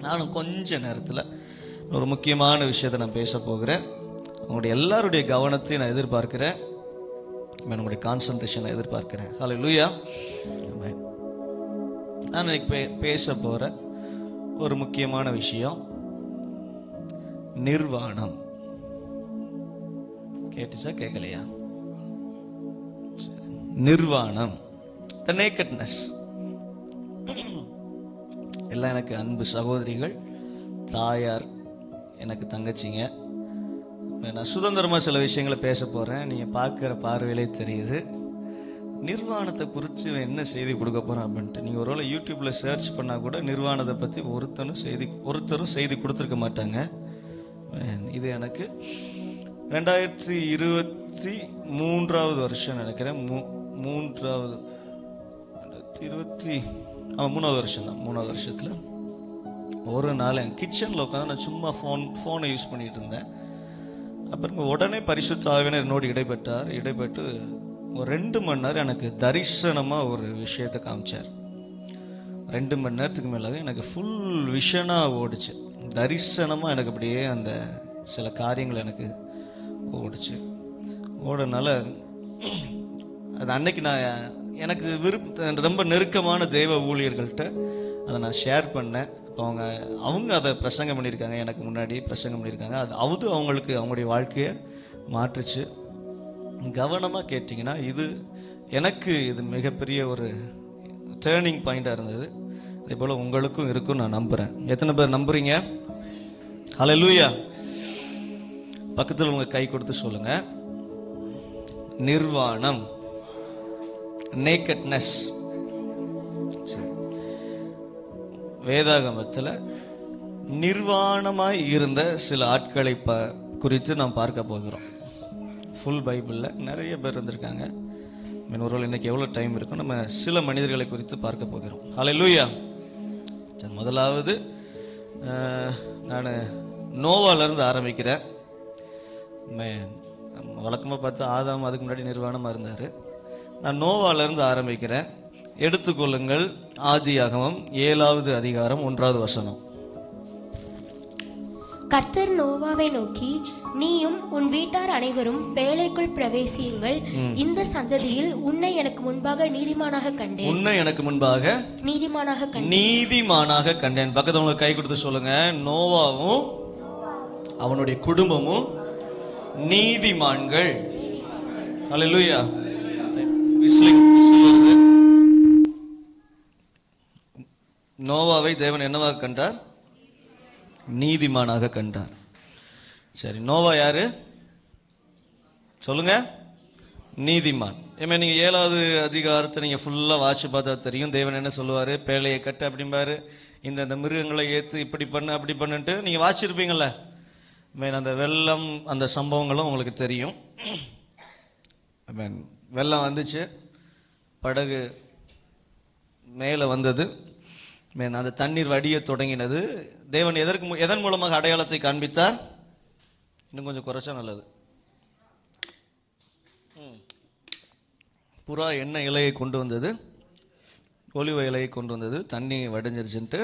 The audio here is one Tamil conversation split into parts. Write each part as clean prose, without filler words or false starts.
நானும் கொஞ்ச நேரத்தில் ஒரு முக்கியமான விஷயத்தை நான் பேச போகிறேன். உங்களுடைய எல்லாருடைய கவனத்தையும் நான் எதிர்பார்க்கிறேன். உங்களுடைய கான்சன்ட்ரேஷனை எதிர்பார்க்கிறேன். ஹல்லேலூயா. நான் இன்னைக்கு பேச போகிற ஒரு முக்கியமான விஷயம் நிர்வாணம். கேட்டுச்சா கேட்கலையா? நிர்வாணம், த நேக்கட்னஸ். எல்லாம் எனக்கு அன்பு சகோதரிகள், தாயார், எனக்கு தங்கச்சிங்க. நான் சுதந்திரமாக சில விஷயங்களை பேச போகிறேன். நீங்கள் பார்க்குற பார்வையிலே தெரியுது நிர்வாணத்தை குறித்து என்ன செய்தி கொடுக்க போகிறேன் அப்படின்ட்டு. நீங்கள் ஒருவேளை யூடியூப்பில் சர்ச் பண்ணால் கூட நிர்வாணத்தை பற்றி ஒருத்தரும் செய்தி கொடுத்துருக்க மாட்டாங்க. இது எனக்கு 2023 வருஷம் நினைக்கிறேன். மூன்றாவது வருஷம் தான். 3வது வருஷத்தில் ஒரு நாள் என் கிச்சனில் உட்காந்து நான் சும்மா ஃபோனை யூஸ் பண்ணிகிட்டு இருந்தேன். அப்புறம் உடனே பரிசுத்த ஆவியானவர் என்னோடு இடைப்பட்டு ஒரு 2 மணி நேரம் எனக்கு தரிசனமாக ஒரு விஷயத்தை காமிச்சார். 2 மணி நேரத்துக்கு மேலாக எனக்கு ஃபுல் விஷனாக ஓடிச்சு. தரிசனமாக எனக்கு அப்படியே அந்த சில காரியங்கள் எனக்கு ஓடிச்சு. ஓடனால அது அன்னைக்கு நான் எனக்கு ரொம்ப நெருக்கமான தெய்வ ஊழியர்கள்ட்ட அதை நான் ஷேர் பண்ணேன். அவங்க அதை பிரசங்கம் பண்ணியிருக்காங்க, எனக்கு முன்னாடி பிரசங்கம் பண்ணியிருக்காங்க. அது அவங்களுக்கு அவங்களுடைய வாழ்க்கையை மாற்றுச்சு. கவனமாக கேட்டிங்கன்னா எனக்கு இது மிகப்பெரிய ஒரு டேர்னிங் பாயிண்டாக இருந்தது. அதே போல் உங்களுக்கும் இருக்கும் நான் நம்புகிறேன். எத்தனை பேர் நம்புறீங்க? ஹல்லேலூயா. பக்கத்தில் உங்க கை கொடுத்து சொல்லுங்க, நிர்வாணம், நேக்கட்னஸ். வேதாகமத்தில் நிர்வாணமாய் இருந்த சில ஆட்களை குறித்து நாம் பார்க்க போகிறோம். ஃபுல் பைபிளில் நிறைய பேர் இருந்திருக்காங்க. ஒருவேளை இன்னைக்கு எவ்வளோ டைம் இருக்கும், நம்ம சில மனிதர்களை குறித்து பார்க்க போகிறோம். ஹல்லேலூயா. சரி, முதலாவது நான் நோவாலேருந்து ஆரம்பிக்கிறேன். வழக்கமாக பார்த்தா ஆதாம் அதுக்கு முன்னாடி நிர்வாணமாக இருந்தார். நான் நோவாலேருந்து ஆரம்பிக்கிறேன். எடுத்துக்கொள்ளுங்கள், ஆதியாகமம் 7வது அதிகாரம் 1வது வசனம். கர்த்தர் நோவாவை நோக்கி, நீயும் உன் வீட்டார் அனைவரும் பேழைக்குள் பிரவேசியுங்கள். இந்த சந்ததியில் உன்னை எனக்கு முன்பாக நீதிமானாக கண்டேன். பக்கத்துல உங்களுக்கு கை கொடுத்து சொல்லுங்க, நோவாவும் அவனுடைய குடும்பமும் நீதிமான்கள். ஹல்லேலூயா. நோவாவை தேவன் என்னவாக கண்டார்? நீதிமானாக கண்டார். சரி, நோவா யாரு சொல்லுங்க? நீதிமான். நீங்க 7வது அதிகாரத்தை நீங்க ஃபுல்லா வாட்சி பார்த்தா தெரியும். தேவன் என்ன சொல்லுவாரு? பேழையை கட்டு அப்படிம்பாரு, இந்த மிருகங்களை ஏத்து இப்படி பண்ணு அப்படி பண்ணுன்ட்டு நீங்க வாட்சிருப்பீங்கல்ல. அந்த வெள்ளம், அந்த சம்பவங்களும் உங்களுக்கு தெரியும். வெள்ளம் வந்துச்சு, படகு மேலே வந்தது, அந்த தண்ணீர் வடிய தொடங்கினது. தேவன் எதன் மூலமாக அடையாளத்தை காண்பித்தார்? இன்னும் கொஞ்சம் குறைச்சா நல்லது. புறா எண்ணெய் இலையை கொண்டு வந்தது, ஒலிவ இலையை கொண்டு வந்தது. தண்ணி வடிஞ்சிருச்சுன்ட்டு,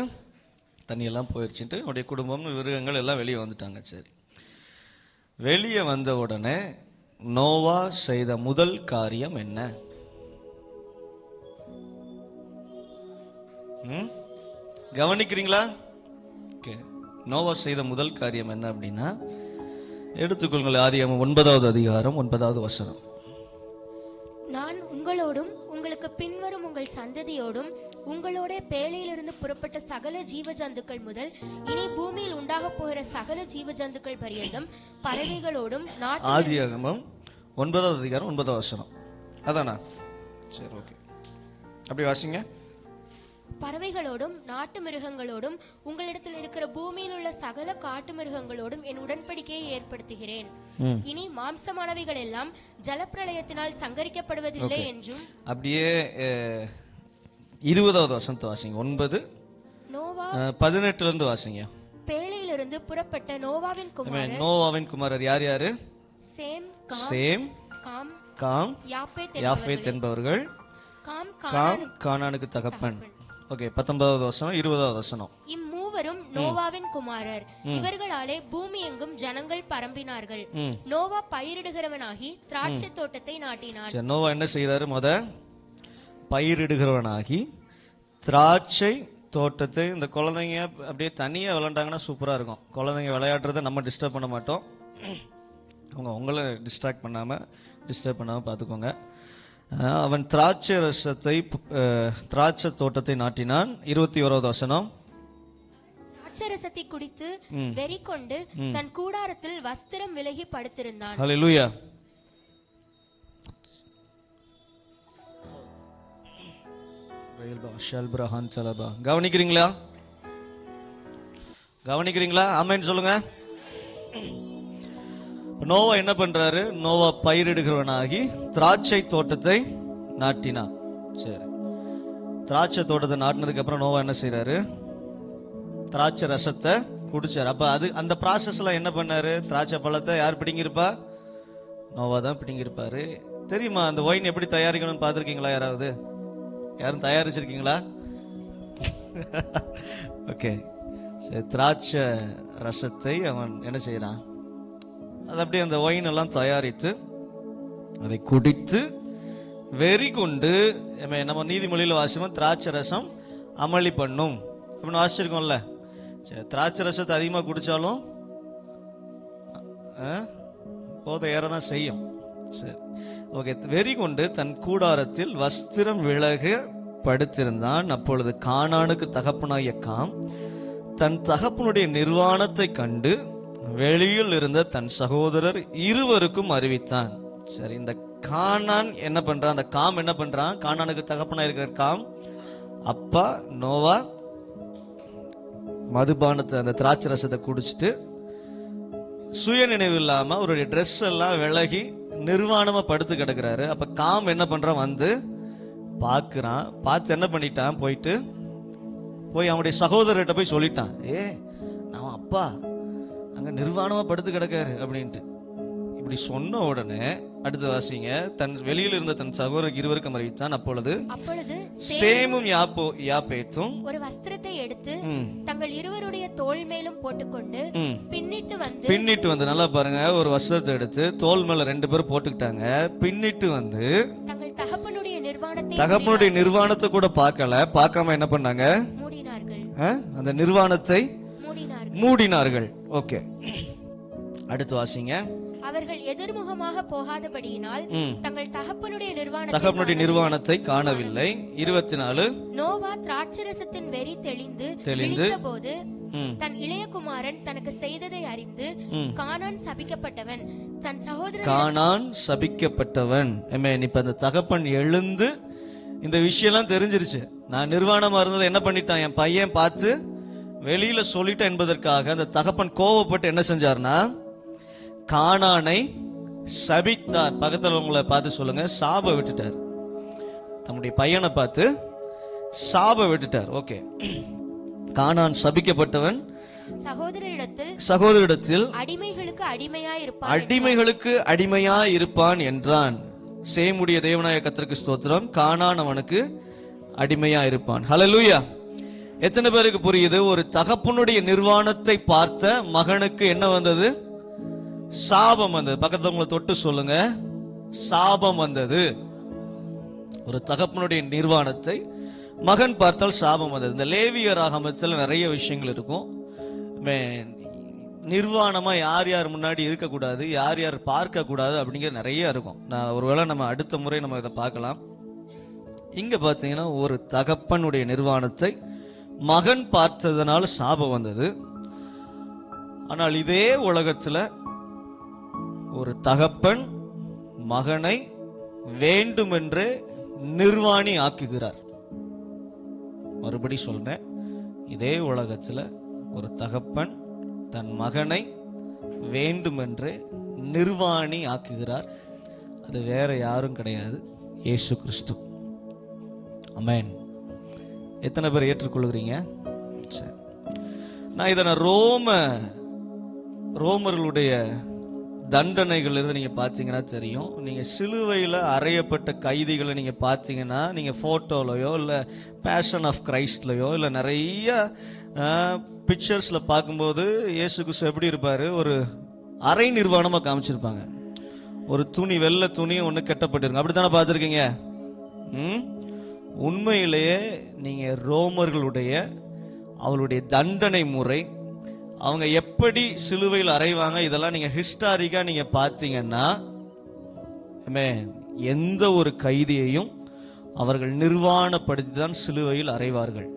தண்ணியெல்லாம் போயிடுச்சுன்ட்டு அவருடைய குடும்பம், மிருகங்கள் எல்லாம் வெளியே வந்துட்டாங்க. சரி, வெளியே வந்த உடனே நோவா செய்த முதல் காரியம் என்ன? கவனிக்கிறீங்களா? நோவா செய்த முதல் காரியம் என்ன அப்படின்னா, எடுத்துக்கொள்ளுங்கள், ஆதியாகமம் 9வது அதிகாரம் 9வது வசனம். நான் உங்களோடும் உங்களுக்கு பின்வரும் உங்கள் சந்ததியோடும் உங்களோட பேழையிலிருந்து புறப்பட்ட சகல ஜீவ ஜந்துக்கள் முதல் இனி பூமியில் உண்டாக போகிற சகல ஜீவ ஜந்துக்கள் பரியந்தம் பறவைகளோடும். ஆதியாகமம் 9வது அதிகாரம் 9வது வசனம். அதானா? சரி, ஓகே, அப்படி வாசிங்க. பறவைகளோடும் நாட்டு மிருகங்களோடும் உங்களிடத்தில் இருக்கிற பூமியில் உள்ள சகல காட்டு மிருகங்களோடும் என் உடன்படிக்கையை ஏற்படுத்துகிறேன். இனி மாம்சமானவைகள் எல்லாம் ஜலப்பிரளயத்தினால் சங்கரிக்கப்படுவதில்லை என்றும். அப்படியே 20வது வசனத்தை வாசிங்க. 9 18 வாசிங்க. பேழையிலிருந்து புறப்பட்ட நோவாவின் குமாரர் யார் யாரு? சேம், காம், யாப்பேத் என்பவர்கள். காம் கானானுக்கு தகப்பன். ஓகே, 19வது வசனம் 20வது வசனம். இருவரும் நோவாவின் குமாரர். இவர்களாலே பூமி எங்கும் ஜனங்கள் பரம்பினார்கள். நோவா பயிரிடுகிறவனாகி திராட்சை தோட்டத்தை நாட்டினான். நோவா என்ன செய்யறாரு? பயிரிடுகிறவனாகி திராட்சை தோட்டத்தை. இந்த குழந்தைங்க அப்படியே தனியாக விளையாண்டாங்கன்னா சூப்பராக இருக்கும். குழந்தைங்க விளையாடுறத நம்ம டிஸ்டர்ப் பண்ண மாட்டோம். அவங்க உங்களை டிஸ்ட்ராக்ட் பண்ணாமல் பார்த்துக்கோங்க. அவன் திராட்சை தோட்டத்தை நாட்டினான். 21வது வசனம். திராட்சரசத்தை குடித்து வெறி கொண்டு தன் கூடாரத்தில் வஸ்திரம் விலகி படுத்திருந்தான். ஹல்லேலூயா. கவனிக்கிறீங்களா? ஆமென் சொல்லுங்க. நோவா என்ன பண்றாரு? நோவா பயிரிடுகிறவனாகி திராட்சை தோட்டத்தை நாட்டினான். சரி, திராட்சை தோட்டத்தை நாட்டினதுக்கு அப்புறம் நோவா என்ன செய்யறாரு? திராட்சை ரசத்தை குடிச்சாரு. அப்ப அந்த ப்ராசஸ்ல என்ன பண்ணாரு? திராட்சை பழத்தை யார் பிடிங்கிருப்பா? நோவா தான் பிடிங்கிருப்பாரு. தெரியுமா அந்த ஒயின் எப்படி தயாரிக்கணும்னு பார்த்துருக்கீங்களா? யாரும் தயாரிச்சிருக்கீங்களா? ஓகே. திராட்சை ரசத்தை அவன் என்ன செய்யறான்? அது அப்படியே அந்த ஒயின் எல்லாம் தயாரித்து அதை குடித்து வெறி கொண்டு, நம்ம நீதிமொழியில் வாசிப்போம், திராட்சை ரசம் அமளி பண்ணும் அப்படின்னு வாசிச்சிருக்கோம்ல. சரி, திராட்சை ரசத்தை அதிகமாக குடிச்சாலும் போதை ஏறதான் செய்யும். சரி, ஓகே. வெறி கொண்டு தன் கூடாரத்தில் வஸ்திரம் விலக படுத்திருந்தான். அப்பொழுது கானானுக்கு தகப்பனாகிய காம் தன் தகப்பனுடைய நிர்வாணத்தை கண்டு வெளியில் இருந்த தன் சகோதரர் இருவருக்கும் அறிவித்தான். சரி, இந்த கானான் என்ன பண்றான்? அந்த காம் என்ன பண்றான்? கானானுக்கு தகப்பனா இருக்கிற காம், அப்பா நோவா மதுபானத்தை, அந்த திராட்சை ரசத்தை குடிச்சிட்டு சுய நினைவு இல்லாம அவருடைய ட்ரெஸ் எல்லாம் விலகி நிர்வாணமா படுத்து கிடக்குறாரு. அப்ப காம் என்ன பண்றான்? வந்து பார்க்கிறான். பார்த்து என்ன பண்ணிட்டான்? போய் அவனுடைய சகோதரர்கிட்ட போய் சொல்லிட்டான், நான் அப்பா அங்க நிர்வாணமா படுத்து கிடக்காரு அப்படின்ட்டு. இப்படி சொன்ன உடனே அடுத்து வாசிங்க. தன் வெளியில் இருந்த தன் சகோதரர் இருவருக்கும் அறிவித்தான். அப்பொழுது சேமும் யாப்பேத்தும் ஒரு வஸ்திரத்தை எடுத்து தங்கள் இருவருடைய தோள் மேலும் போட்டுக்கொண்டு பின்னிட்டு வந்து நல்லா பாருங்க, ஒரு வஸ்திரத்தை எடுத்து தோள் மேல 2 பேரும் போட்டுக்கிட்டாங்க. பின்னிட்டு வந்து தங்கள் தகப்பனுடைய நிர்வாணத்தை கூட பார்க்காம என்ன பண்ணாங்க? மூடினார்கள். அந்த நிர்வாணத்தை மூடினார்கள். ஓகே, அடுத்து வாசிங்க. அவர்கள் எதிர்முகமாக போகாதபடியினால் தங்கள் தகப்பனுடைய நிர்வாணத்தை காணவில்லை. 24. நோவா திராட்சரசத்தின் வெறி தெளிந்து போது தன் இளைய குமாரன் தனக்கு செய்ததை அறிந்து கானான் சபிக்கப்பட்டவன் தன் சகோதரன் கானான் சபிக்கப்பட்டவன். இப்ப அந்த தகப்பன் எழுந்து இந்த விஷயம்லாம் தெரிஞ்சிருச்சு. நான் நிர்வாணமா இருந்ததை என்ன பண்ணிட்டான்? என் பையன் பார்த்து வெளியில சொல்லிட்டேன் என்பதற்காக அந்த தகப்பன் கோவப்பட்டு என்ன செஞ்சார்னா கானானை சபித்தார். பக்கத்தில் உங்களை பார்த்து சொல்லுங்க, சாப விட்டுட்டார். தம்முடைய பையனை பார்த்து சாப விட்டுட்டார். ஓகே, கானான் சபிக்கப்பட்டவன் சகோதரரிடத்தில் அடிமைகளுக்கு அடிமையாய் இருப்பான் என்றான். சேமுடைய தேவனாய கர்த்தருக்கு ஸ்தோத்திரம். கானான் அவனுக்கு அடிமையா இருப்பான். ஹல்லேலூயா. எத்தனை பேருக்கு புரியுது? ஒரு தகப்பனுடைய நிர்வாணத்தை பார்த்த மகனுக்கு என்ன வந்தது? சாபம் வந்தது. பக்கத்துல உங்களை தொட்டு சொல்லுங்க, சாபம் வந்தது. ஒரு தகப்பனுடைய நிர்வாணத்தை மகன் பார்த்தால் சாபம் வந்தது. இந்த லேவியராகமத்தில் நிறைய விஷயங்கள் இருக்கும். நிர்வாணமா யார் யார் முன்னாடி இருக்கக்கூடாது, யார் யார் பார்க்க கூடாது அப்படிங்கிற நிறைய இருக்கும். நான் ஒருவேளை நம்ம அடுத்த முறை நம்ம இதை பார்க்கலாம். இங்க பாத்தீங்கன்னா ஒரு தகப்பனுடைய நிர்வாணத்தை மகன் பார்த்ததுனால சாபம் வந்தது. ஆனால் இதே உலகத்துல ஒரு தகப்பன் மகனை வேண்டுமென்றே நிர்வாணி ஆக்குகிறார். மறுபடி சொல்றேன், இதே உலகத்துல ஒரு தகப்பன் தன் மகனை வேண்டுமென்றே நிர்வாணி ஆக்குகிறார். அது வேற யாரும் கிடையாது, இயேசு கிறிஸ்து. ஆமென். எத்தனை பேர் ஏற்றுக்கொள்கிறீங்க? சரி, நான் இதை ரோமர்களுடைய தண்டனைகள் இருந்து நீங்க பாத்தீங்கன்னா தெரியும். நீங்க சிலுவையில் அறையப்பட்ட கைதிகளை நீங்க பாத்தீங்கன்னா, நீங்க போட்டோலயோ இல்ல பேஷன் ஆஃப் கிரைஸ்ட்லயோ இல்ல நிறைய பிக்சர்ஸ்ல பார்க்கும்போது இயேசு கிறிஸ்து எப்படி இருப்பாரு, ஒரு அரை நிர்வாணமா காமிச்சிருப்பாங்க. ஒரு துணி, வெள்ளை துணி ஒன்று கட்டப்பட்டிருக்கும். அப்படித்தானே பார்த்துருக்கீங்க? உண்மையிலேயே நீங்க ரோமர்களுடைய அவளுடைய தண்டனை முறை, அவங்க எப்படி சிலுவையில் அறைவாங்க, இதெல்லாம் நீங்க ஹிஸ்டாரிக்கா நீங்க பார்த்தீங்கன்னா எந்த ஒரு கைதியையும் அவர்கள் நிர்வாணப்படுத்தி தான் சிலுவையில் அறைவார்கள்.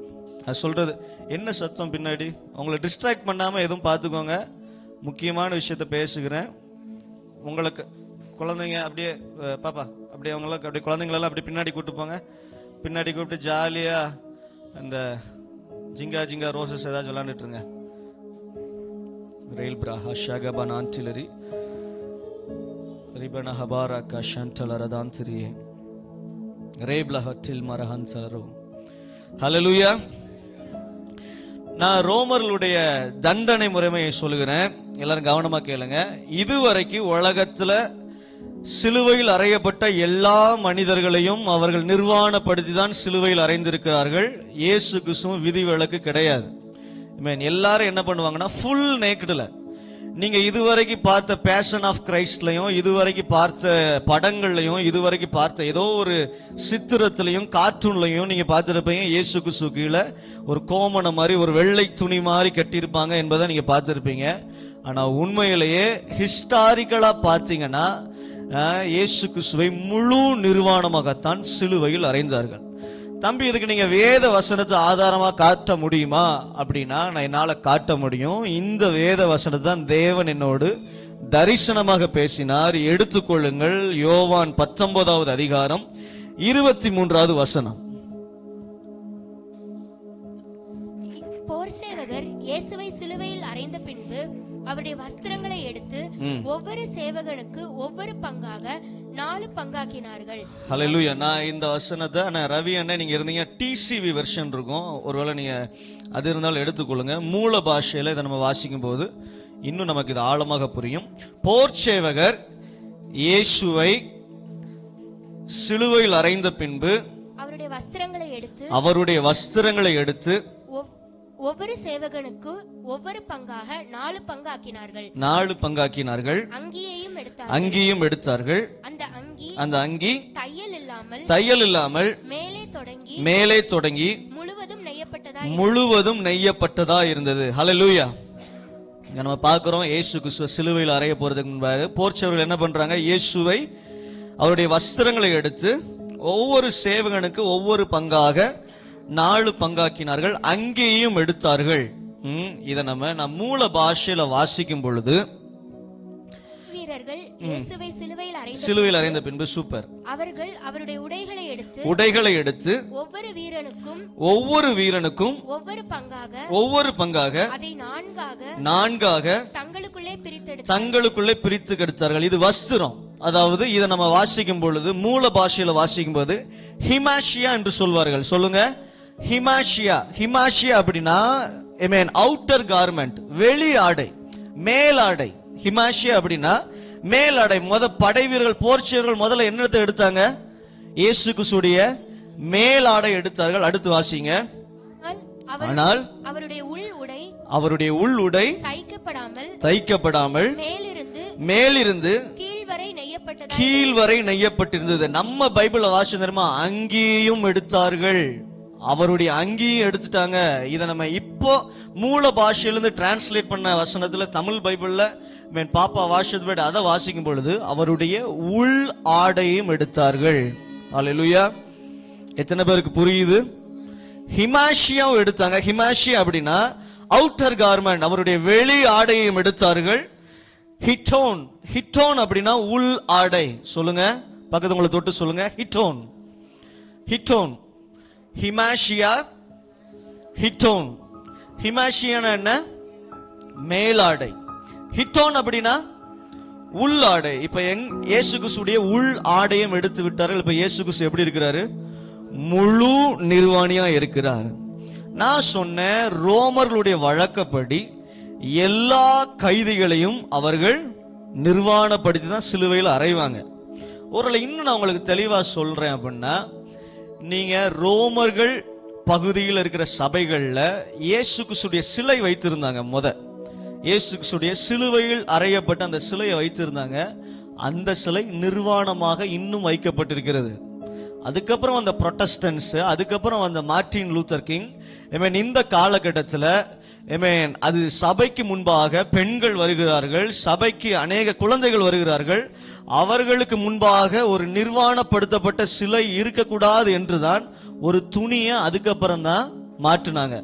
அது சொல்றது என்ன சத்தம் பின்னாடி, உங்களை டிஸ்ட்ராக்ட் பண்ணாம எதுவும் பார்த்துக்கோங்க. முக்கியமான விஷயத்த பேசுகிறேன். உங்களுக்கு குழந்தைங்க அப்படியே பாப்பா அப்படியே அவங்களாம் அப்படியே குழந்தைங்களெல்லாம் அப்படியே பின்னாடி கூப்பிட்டு போங்க. பின்னாடி கூப்பிட்டு ஜாலியா இந்த ஜிங்கா ஜிங்கா ரோசஸ் ஏதாச்சும் விளையாண்டுட்டு இருங்க. ரயில் பிரா ஹஷாகபான் ஆன்டிலரி ரிபன ஹபாரா கஷண்டல ரதாந்திரியே ரேப்ல ஹட்டில் மரஹன்சலரோ. ஹல்லேலூயா. நான் ரோமர்களுடைய தண்டனை முறைமையை சொல்லுகிறேன், எல்லாரும் கவனமா கேளுங்க. இதுவரைக்கும் உலகத்துல சிலுவையில் அறையப்பட்ட எல்லா மனிதர்களையும் அவர்கள் நிர்வாணப்படுத்தி தான் சிலுவையில் அறைந்திருக்கிறார்கள். இயேசு கிறிஸ்துவும் விதிவிலக்கு கிடையாது. எல்லாரும் என்ன பண்ணுவாங்கன்னா ஃபுல் நேக்கட்ல, நீங்க இதுவரைக்கும் பார்த்த பேஷன் ஆஃப் கிரைஸ்ட்லயும், இதுவரைக்கும் பார்த்த படங்கள்லயும், இதுவரைக்கும் பார்த்த ஏதோ ஒரு சித்திரத்திலையும் கார்ட்டூன்லயும் நீங்க பார்த்திருப்பீங்க, இயேசு கிறிஸ்து கீழே ஒரு கோமண மாதிரி ஒரு வெள்ளை துணி மாதிரி கட்டியிருப்பாங்க என்பதை நீங்க பார்த்திருப்பீங்க. ஆனா உண்மையிலேயே ஹிஸ்டாரிக்கலா பார்த்தீங்கன்னா இயேசு கிறிஸ்துவை முழு நிர்வாணமாகத்தான் சிலுவையில் அறைந்தார்கள். தம்பி, இதுக்கு நீங்க வேத வசனத்தை ஆதாரமா காட்ட முடியுமா அப்படின்னா நான் என்னால காட்ட முடியும். இந்த வேத வசனத்தை தான் தேவன் என்னோடு தரிசனமாக பேசினார். எடுத்துக்கொள்ளுங்கள், யோவான் 19வது அதிகாரம் 23வது வசனம். போர் சேவகர் இயேசுவை சிலுவையில் அறைந்த பின்பு அவருடைய வஸ்திரங்களை எடுத்து ஒவ்வொரு சேவகனுக்கு ஒவ்வொரு பங்காக 4 பங்காக்கினார்கள். ஹல்லேலூயா. நான் இந்த வசனத்தை ரவி அண்ணன் நீங்க இருந்தீங்க டிசிவி வெர்ஷன் இருக்கும், ஒருவேளை நீங்க அது இருந்தாலும் எடுத்துக்கொள்ளுங்க. மூல பாஷையில இதை நம்ம வாசிக்கும் போது இன்னும் நமக்கு இது ஆழமாக புரியும். போர் சேவகர் இயேசுவை சிலுவையில் அறைந்த பின்பு அவருடைய வஸ்திரங்களை எடுத்து ஒவ்வொரு சேவகனுக்கு ஒவ்வொரு பங்காக 4 பங்காக்கினார்கள். அங்கியும் எடுத்தார்கள். அந்த அங்கி தையல் இல்லாமல் மேலே தொடங்கி முழுவதும் நெய்யப்பட்டதா இருந்தது. ஹல்லேலூயா. நம்ம பார்க்கிறோம், இயேசு கிறிஸ்துவ சிலுவையில் அறைய போறதுக்கு முன்பாக போர்ச்சவர்கள் என்ன பண்றாங்க, இயேசுவை அவருடைய வஸ்திரங்களை எடுத்து ஒவ்வொரு சேவகனுக்கு ஒவ்வொரு பங்காக 4 பங்காக்கினார்கள். அங்கேயும் எடுத்தார்கள். இதை நான் மூல பாஷையில வாசிக்கும் பொழுது வீரர்கள் இயேசுவை சிலுவையில் அறைந்த பின்பு சூப்பர் அவர்கள் அவருடைய உடைகளை எடுத்து ஒவ்வொரு வீரனுக்கும் ஒவ்வொரு பங்காக அதை 4ஆக தங்களுக்குள்ளே பிரித்து எடுத்தார்கள். இது வஸ்திரம். அதாவது இதை நம்ம வாசிக்கும் பொழுது மூல பாஷையில வாசிக்கும் போது ஹிமாஷியா என்று சொல்வார்கள். சொல்லுங்க, ஹிமாஷியா. ஹிமாஷியா அப்படின்னா அவுட்டர் கார்மெண்ட், வெளி ஆடை, மேலாடை. ஹிமாஷியா அப்படின்னா மேலாடை. படை வீரர்கள் போர்ச்சியர்கள் முதல்ல என்னத்தை எடுத்தாங்க, இயேசு கிறிஸ்துடைய மேலாடை எடுத்தார்கள். அடுத்து வாசிங்க. ஆனால் அவருடைய உள் உடை தைக்கப்படாமல் மேலிருந்து கீழ்வரை நெய்யப்பட்டிருந்தது. நம்ம பைபிள வாசி தெரியுமா, அங்கேயும் எடுத்தார்கள். அவருடைய அங்கேயும் எடுத்துட்டாங்க. இதை நம்ம இப்போ மூல பாஷையிலிருந்து டிரான்ஸ்லேட் பண்ண வசனத்துல தமிழ் பைபிள்ல பாப்பா வாசித்து அதை வாசிக்கும் பொழுது அவருடைய உள் ஆடையும் எடுத்தார்கள். அல்லேலூயா. எத்தனை பேருக்கு புரியுது? ஹிமாஷியாவும் எடுத்தாங்க. ஹிமாஷியா அப்படின்னா அவுட்டர் கார்மெண்ட், அவருடைய வெளி ஆடையையும் எடுத்தார்கள். ஹிட்டோன். ஹிட்டோன் அப்படின்னா உள் ஆடை. சொல்லுங்க, பக்கத்து உங்களை தொட்டு சொல்லுங்க, ஹிட்டோன். ஹிட்டோன். ஹிமாஷியா, ஹிட்டோன். ஹிமாஷியானா என்ன? மேலாடை. ஹிட்டோன் அப்படின்னா உள்ளாடை. இப்ப இயேசு கிறிஸ்துடைய உள் ஆடையும் எடுத்து விட்டார்கள். இப்ப இயேசு கிறிஸ்து எப்படி இருக்கிறாரு? முழு நிர்வாணியா இருக்கிறார். நான் சொன்ன ரோமர்களுடைய வழக்கப்படி எல்லா கைதிகளையும் அவர்கள் நிர்வாணப்படுத்தி தான் சிலுவையில் அறைவாங்க. ஒருவேளை இன்னும் நான் உங்களுக்கு தெளிவா சொல்றேன் அப்படின்னா, நீங்க ரோமர்கள் பகுதியில் இருக்கிற சபைகள்ல இயேசு கிறிஸ்துடைய சிலை வைத்திருந்தாங்க. இயேசு கிறிஸ்துடைய சிலுவையில் அறையப்பட்ட அந்த சிலையை வைத்திருந்தாங்க. அந்த சிலை நிர்வாணமாக இன்னும் வைக்கப்பட்டிருக்கிறது. அதுக்கப்புறம் அந்த புரொட்டஸ்டன்ஸ், அதுக்கப்புறம் அந்த மார்ட்டின் லூத்தர் கிங், இந்த காலகட்டத்தில் அது சபைக்கு முன்பாக பெண்கள் வருகிறார்கள், சபைக்கு அநேக குழந்தைகள் வருகிறார்கள். அவர்களுக்கு முன்பாக ஒரு நிர்வாணப்படுத்தப்பட்ட சிலை இருக்கக்கூடாது என்றுதான் ஒரு துணியை அதுக்கப்புறம் தான் மாற்றினாங்க.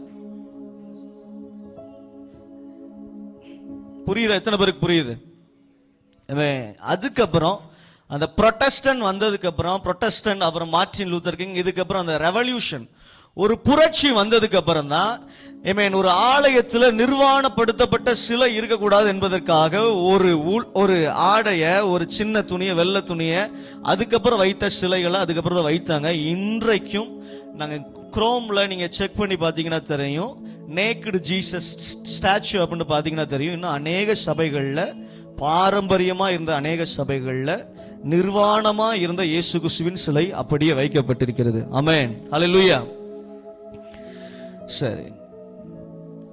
புரியுதா? எத்தனை பேருக்கு புரியுது? அதுக்கப்புறம் அந்த புரொட்டஸ்டன்ட் வந்ததுக்கு அப்புறம் மார்ட்டின் லூத்தர் கிங், இதுக்கப்புறம் அந்த ரெவல்யூஷன், ஒரு புரட்சி வந்ததுக்கு அப்புறம் தான் ஒரு ஆலயத்தில் நிர்வாணப்படுத்தப்பட்ட சிலை இருக்கக்கூடாது என்பதற்காக ஒரு ஆடைய, ஒரு சின்ன துணியை, வெள்ளை துணியை அதுக்கப்புறம் வைத்த சிலைகளை அதுக்கப்புறம் தான் வைத்தாங்க. இன்றைக்கும் நாங்க குரோம்ல நீங்க செக் பண்ணி பாத்தீங்கன்னா தெரியும், நேக்கடு ஜீசஸ் ஸ்டாச்சு அப்படின்னு பாத்தீங்கன்னா தெரியும். இன்னும் அநேக சபைகள்ல, பாரம்பரியமா இருந்த அநேக சபைகள்ல நிர்வாணமா இருந்த இயேசு கிறிஸ்துவின் சிலை அப்படியே வைக்கப்பட்டிருக்கிறது. ஆமென், ஹல்லேலூயா. சரி,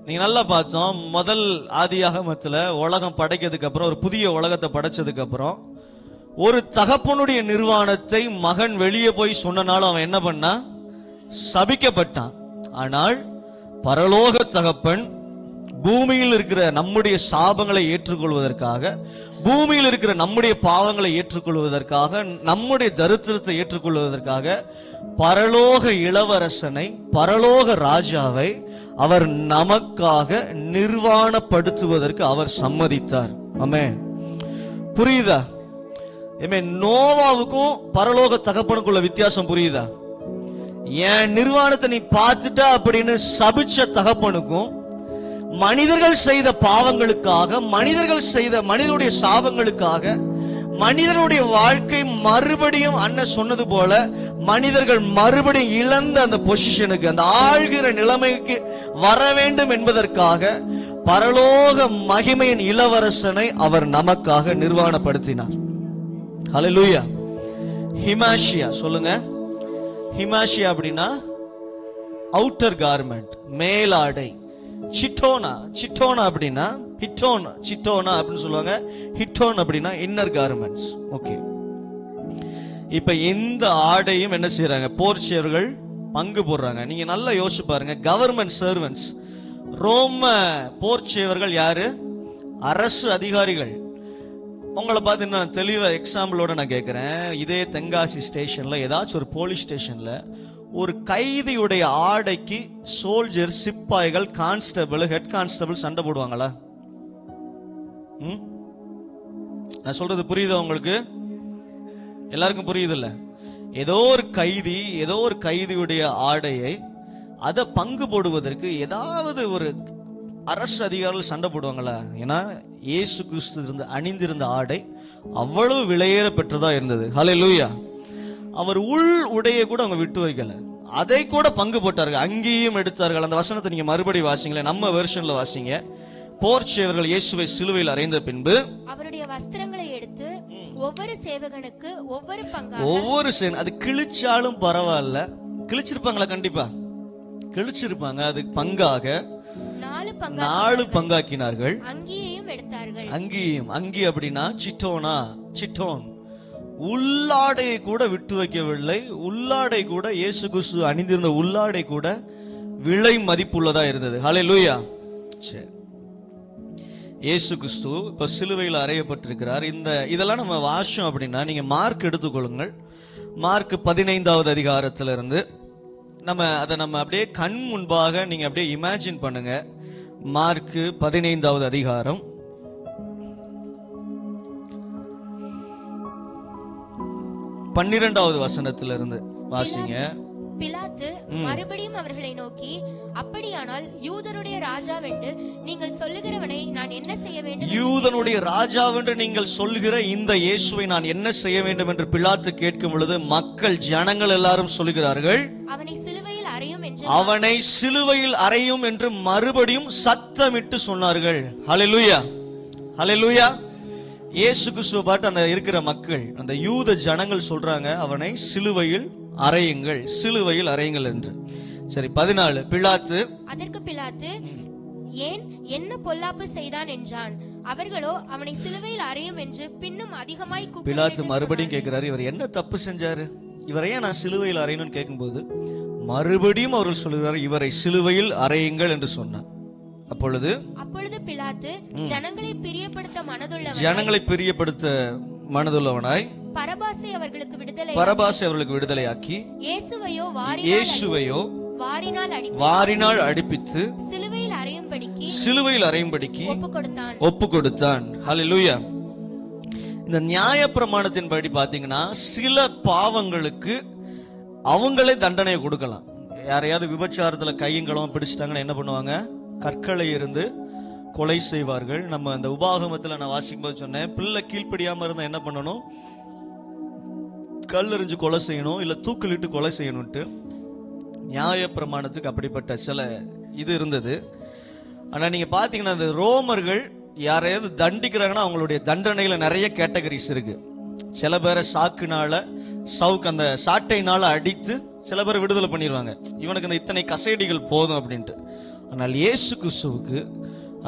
நீங்க நல்லா பார்த்தோம். முதல் ஆதியாகமத்துல உலகம் படைக்கிறதுக்கு அப்புறம், ஒரு புதிய உலகத்தை படைச்சதுக்கு அப்புறம், ஒரு தகப்பனுடைய நிர்வாணத்தை மகன் வெளியே போய் சொன்னனால அவன் என்ன பண்ணா? சபிக்கப்பட்டான். ஆனால் பரலோக தகப்பன் பூமியில் இருக்கிற நம்முடைய சாபங்களை ஏற்றுக்கொள்வதற்காக, பூமியில் இருக்கிற நம்முடைய பாவங்களை ஏற்றுக்கொள்வதற்காக, நம்முடைய தரித்திரத்தை ஏற்றுக்கொள்வதற்காக பரலோக இளவரசனை, பரலோக ராஜாவை அவர் நமக்காக நிர்வாணப்படுத்துவதற்கு அவர் சம்மதித்தார். ஆமென். புரியுதா? நோவாவுக்கும் பரலோக தகப்பனுக்குள்ள வித்தியாசம் புரியுதா? என் நிர்வாணத்தை நீ பார்த்துட்டா அப்படின்னு சபிச்ச தகப்பனுக்கும், மனிதர்கள் செய்த பாவங்களுக்காக, மனிதனுடைய சாபங்களுக்காக, மனிதனுடைய வாழ்க்கை மறுபடியும் அண்ணன் சொன்னது போல மனிதர்கள் மறுபடியும் இழந்த அந்த பொசிஷனுக்கு, அந்த ஆழ்கிற நிலைமைக்கு வர வேண்டும் என்பதற்காக பரலோக மகிமையின் இளவரசனை அவர் நமக்காக நிர்வாணப்படுத்தினார். ஹல்லேலூயா. ஹிமாஷியா சொல்லுங்க. ஹிமாஷியா அப்படின்னா அவுட்டர் கார்மெண்ட், மேலாடை. சிட்டோனா அப்படின்னா சிட்டோனா அப்படின்னு சொல்லுவாங்க. ஹிட்டோன் அப்படின்னா இன்னர் கார்மெண்ட்ஸ். ஓகே, இப்ப இந்த ஆடையும் என்ன செய்யறாங்க? போர்ச்சியர்கள் பங்கு போடுறாங்க. நீங்க நல்லா யோசிச்சு பாருங்க. கவர்மெண்ட் சர்வன்ட்ஸ், ரோம போர்ச்சியவர்கள் யாரு? அரசு அதிகாரிகள். உங்களை பார்த்து நான் தெளிவா எக்ஸாம்பிளோட நான் கேட்கிறேன். இதே தென்காசி ஸ்டேஷன்ல, ஏதாச்சும் ஒரு போலீஸ் ஸ்டேஷன்ல ஒரு கைதியுடைய ஆடைக்கு சோல்ஜர், சிப்பாய்கள், கான்ஸ்டபிள், ஹெட் கான்ஸ்டபிள் சண்டை போடுவாங்களா? நான் சொல்றது புரியுதா உங்களுக்கு? எல்லாருக்கும் புரியுது இல்ல? ஏதோ ஒரு கைதியுடைய ஆடையை அதை பங்கு போடுவதற்கு ஏதாவது ஒரு அரசு அதிகாரிகள் சண்டை போடுவாங்களா? ஏன்னா இயேசு கிறிஸ்து அணிந்திருந்த ஆடை அவ்வளவு விலையேற பெற்றதா இருந்தது. ஹல்லேலூயா. அவர் உள் உடைய கூட அவங்க விட்டு வைக்கல, அதை கூட பங்கு போட்டார்கள், அங்கேயும் எடுத்தார்கள். அந்த வசனத்தை நீங்க மறுபடி வாசிங்களேன், நம்ம வெர்ஷன்ல வாசிங்க. போர்ச்சியவர்கள் இயேசுவை சிலுவையில் அறைந்த பின்பு அவருடைய வஸ்திரங்களை எடுத்து ஒவ்வொரு சேவகனுக்கு அது கிழிச்சாலும் பரவாயில்ல, கிழிச்சிருப்பாங்களா? கண்டிப்பா கிழிச்சிருப்பாங்க. அதுக்கு பங்காக 4 பங்காக்கினார்கள். அங்கியையும் எடுத்தார்கள். அங்கி அப்படின்னா சிட்டோன். உள்ளாடையை கூட விட்டு வைக்கவில்லை. உள்ளாடை கூட, இயேசு கிறிஸ்து அணிந்திருந்த உள்ளாடை கூட விலை மதிப்புள்ளதா இருந்தது. ஹல்லேலூயா. சரி, இயேசு கிறிஸ்து இப்ப சிலுவையில் அறையப்பட்டிருக்கிறார். இதெல்லாம் நம்ம வாசம் அப்படின்னா நீங்க மார்க் எடுத்துக்கொள்ளுங்கள். மார்க் 15வது அதிகாரத்திலிருந்து நம்ம அப்படியே கண் முன்பாக நீங்க அப்படியே இமேஜின் பண்ணுங்க. மார்க் 15வது அதிகாரம் 12வது வசனத்திலிருந்து வாசிங்க. பிலாத்து மறுபடியும் அவர்களை நோக்கி, அப்படியானால் யூதருடைய ராஜாவென்று நீங்கள் சொல்லுகிறவனை நான் என்ன செய்ய வேண்டும்? யூதனுடைய ராஜாவென்று நீங்கள் சொல்லுகிற இந்த இயேசுவை நான் என்ன செய்ய வேண்டும் என்று பிலாத்து கேட்கும் பொழுது மக்கள், ஜனங்கள் எல்லாரும் சொல்லுகிறார்கள், அவனை சிலுவையில் அறையும் என்று மறுபடியும் சத்தமிட்டு சொன்னார்கள். ஹல்லேலூயா, ஹல்லேலூயா. இயேசு கிறிஸ்துவை பார்த்து அந்த இருக்கிற மக்கள், அந்த யூத ஜனங்கள் சொல்றாங்க, அவனை சிலுவையில் அறையுங்கள் என்று. சரி 14. பிலாத்து அதற்கு பிலாத்து, ஏன் என்ன பொல்லாப்பு செய்தான் என்றான். அவர்களோ அவனை சிலுவையில் அறையும் என்று பின்னும் அதிகமாய் பிலாத்து மறுபடியும் கேட்கிறாரு, இவர் என்ன தப்பு செஞ்சாரு, இவரை ஏன் நான் சிலுவையில் அறையணும்னு கேட்கும்போது மறுபடியும் அவர்கள் சொல்கிறார், இவரை சிலுவையில் அறையுங்கள் என்று சொன்னார். அப்பொழுது பிலாத்து ஜனங்களை பிரியப்படுத்த மனதுள்ளவனாய் பரபாசை அவர்களுக்கு விடுதலையாக்கி இயேசுவையோ வாரினால் அடிப்பித்து சிலுவையில் அறையும்படிக்கு ஒப்பு கொடுத்தான். ஹல்லேலூயா. இந்த நியாயப்பிரமாணத்தின்படி பாத்தீங்கன்னா சில பாவங்களுக்கு அவங்களே தண்டனையை கொடுக்கலாம். யாரையாவது விபச்சாரத்துல கையங்களவும் பிடிச்சிட்டாங்கன்னா என்ன பண்ணுவாங்க, கற்களை இருந்து கொலை செய்வார்கள். நம்ம அந்த உபாகமத்துல நான் வாசிக்கும் போது சொன்னேன், பிள்ளை கீழ்ப்படியாம இருந்தா என்ன பண்ணணும், கல்லெறிஞ்சு கொலை செய்யணும், இல்ல தூக்கிலிட்டு கொலை செய்யணும்ட்டு நியாயப்பிரமாணத்துக்கு அப்படிப்பட்ட சில இது இருந்தது. ஆனா நீங்க பாத்தீங்கன்னா இந்த ரோமர்கள் யாரையாவது தண்டிக்கிறாங்கன்னா அவங்களுடைய தண்டனையில நிறைய கேட்டகரிஸ் இருக்கு. சில பேரை சாக்குனால அந்த சாட்டைனால அடித்து சில பேரை விடுதலை பண்ணிடுவாங்க, இவனுக்கு இந்த இத்தனை கசைடிகள் போதும் அப்படின்ட்டு. ஆனால் இயேசு கிறிஸ்துவுக்கு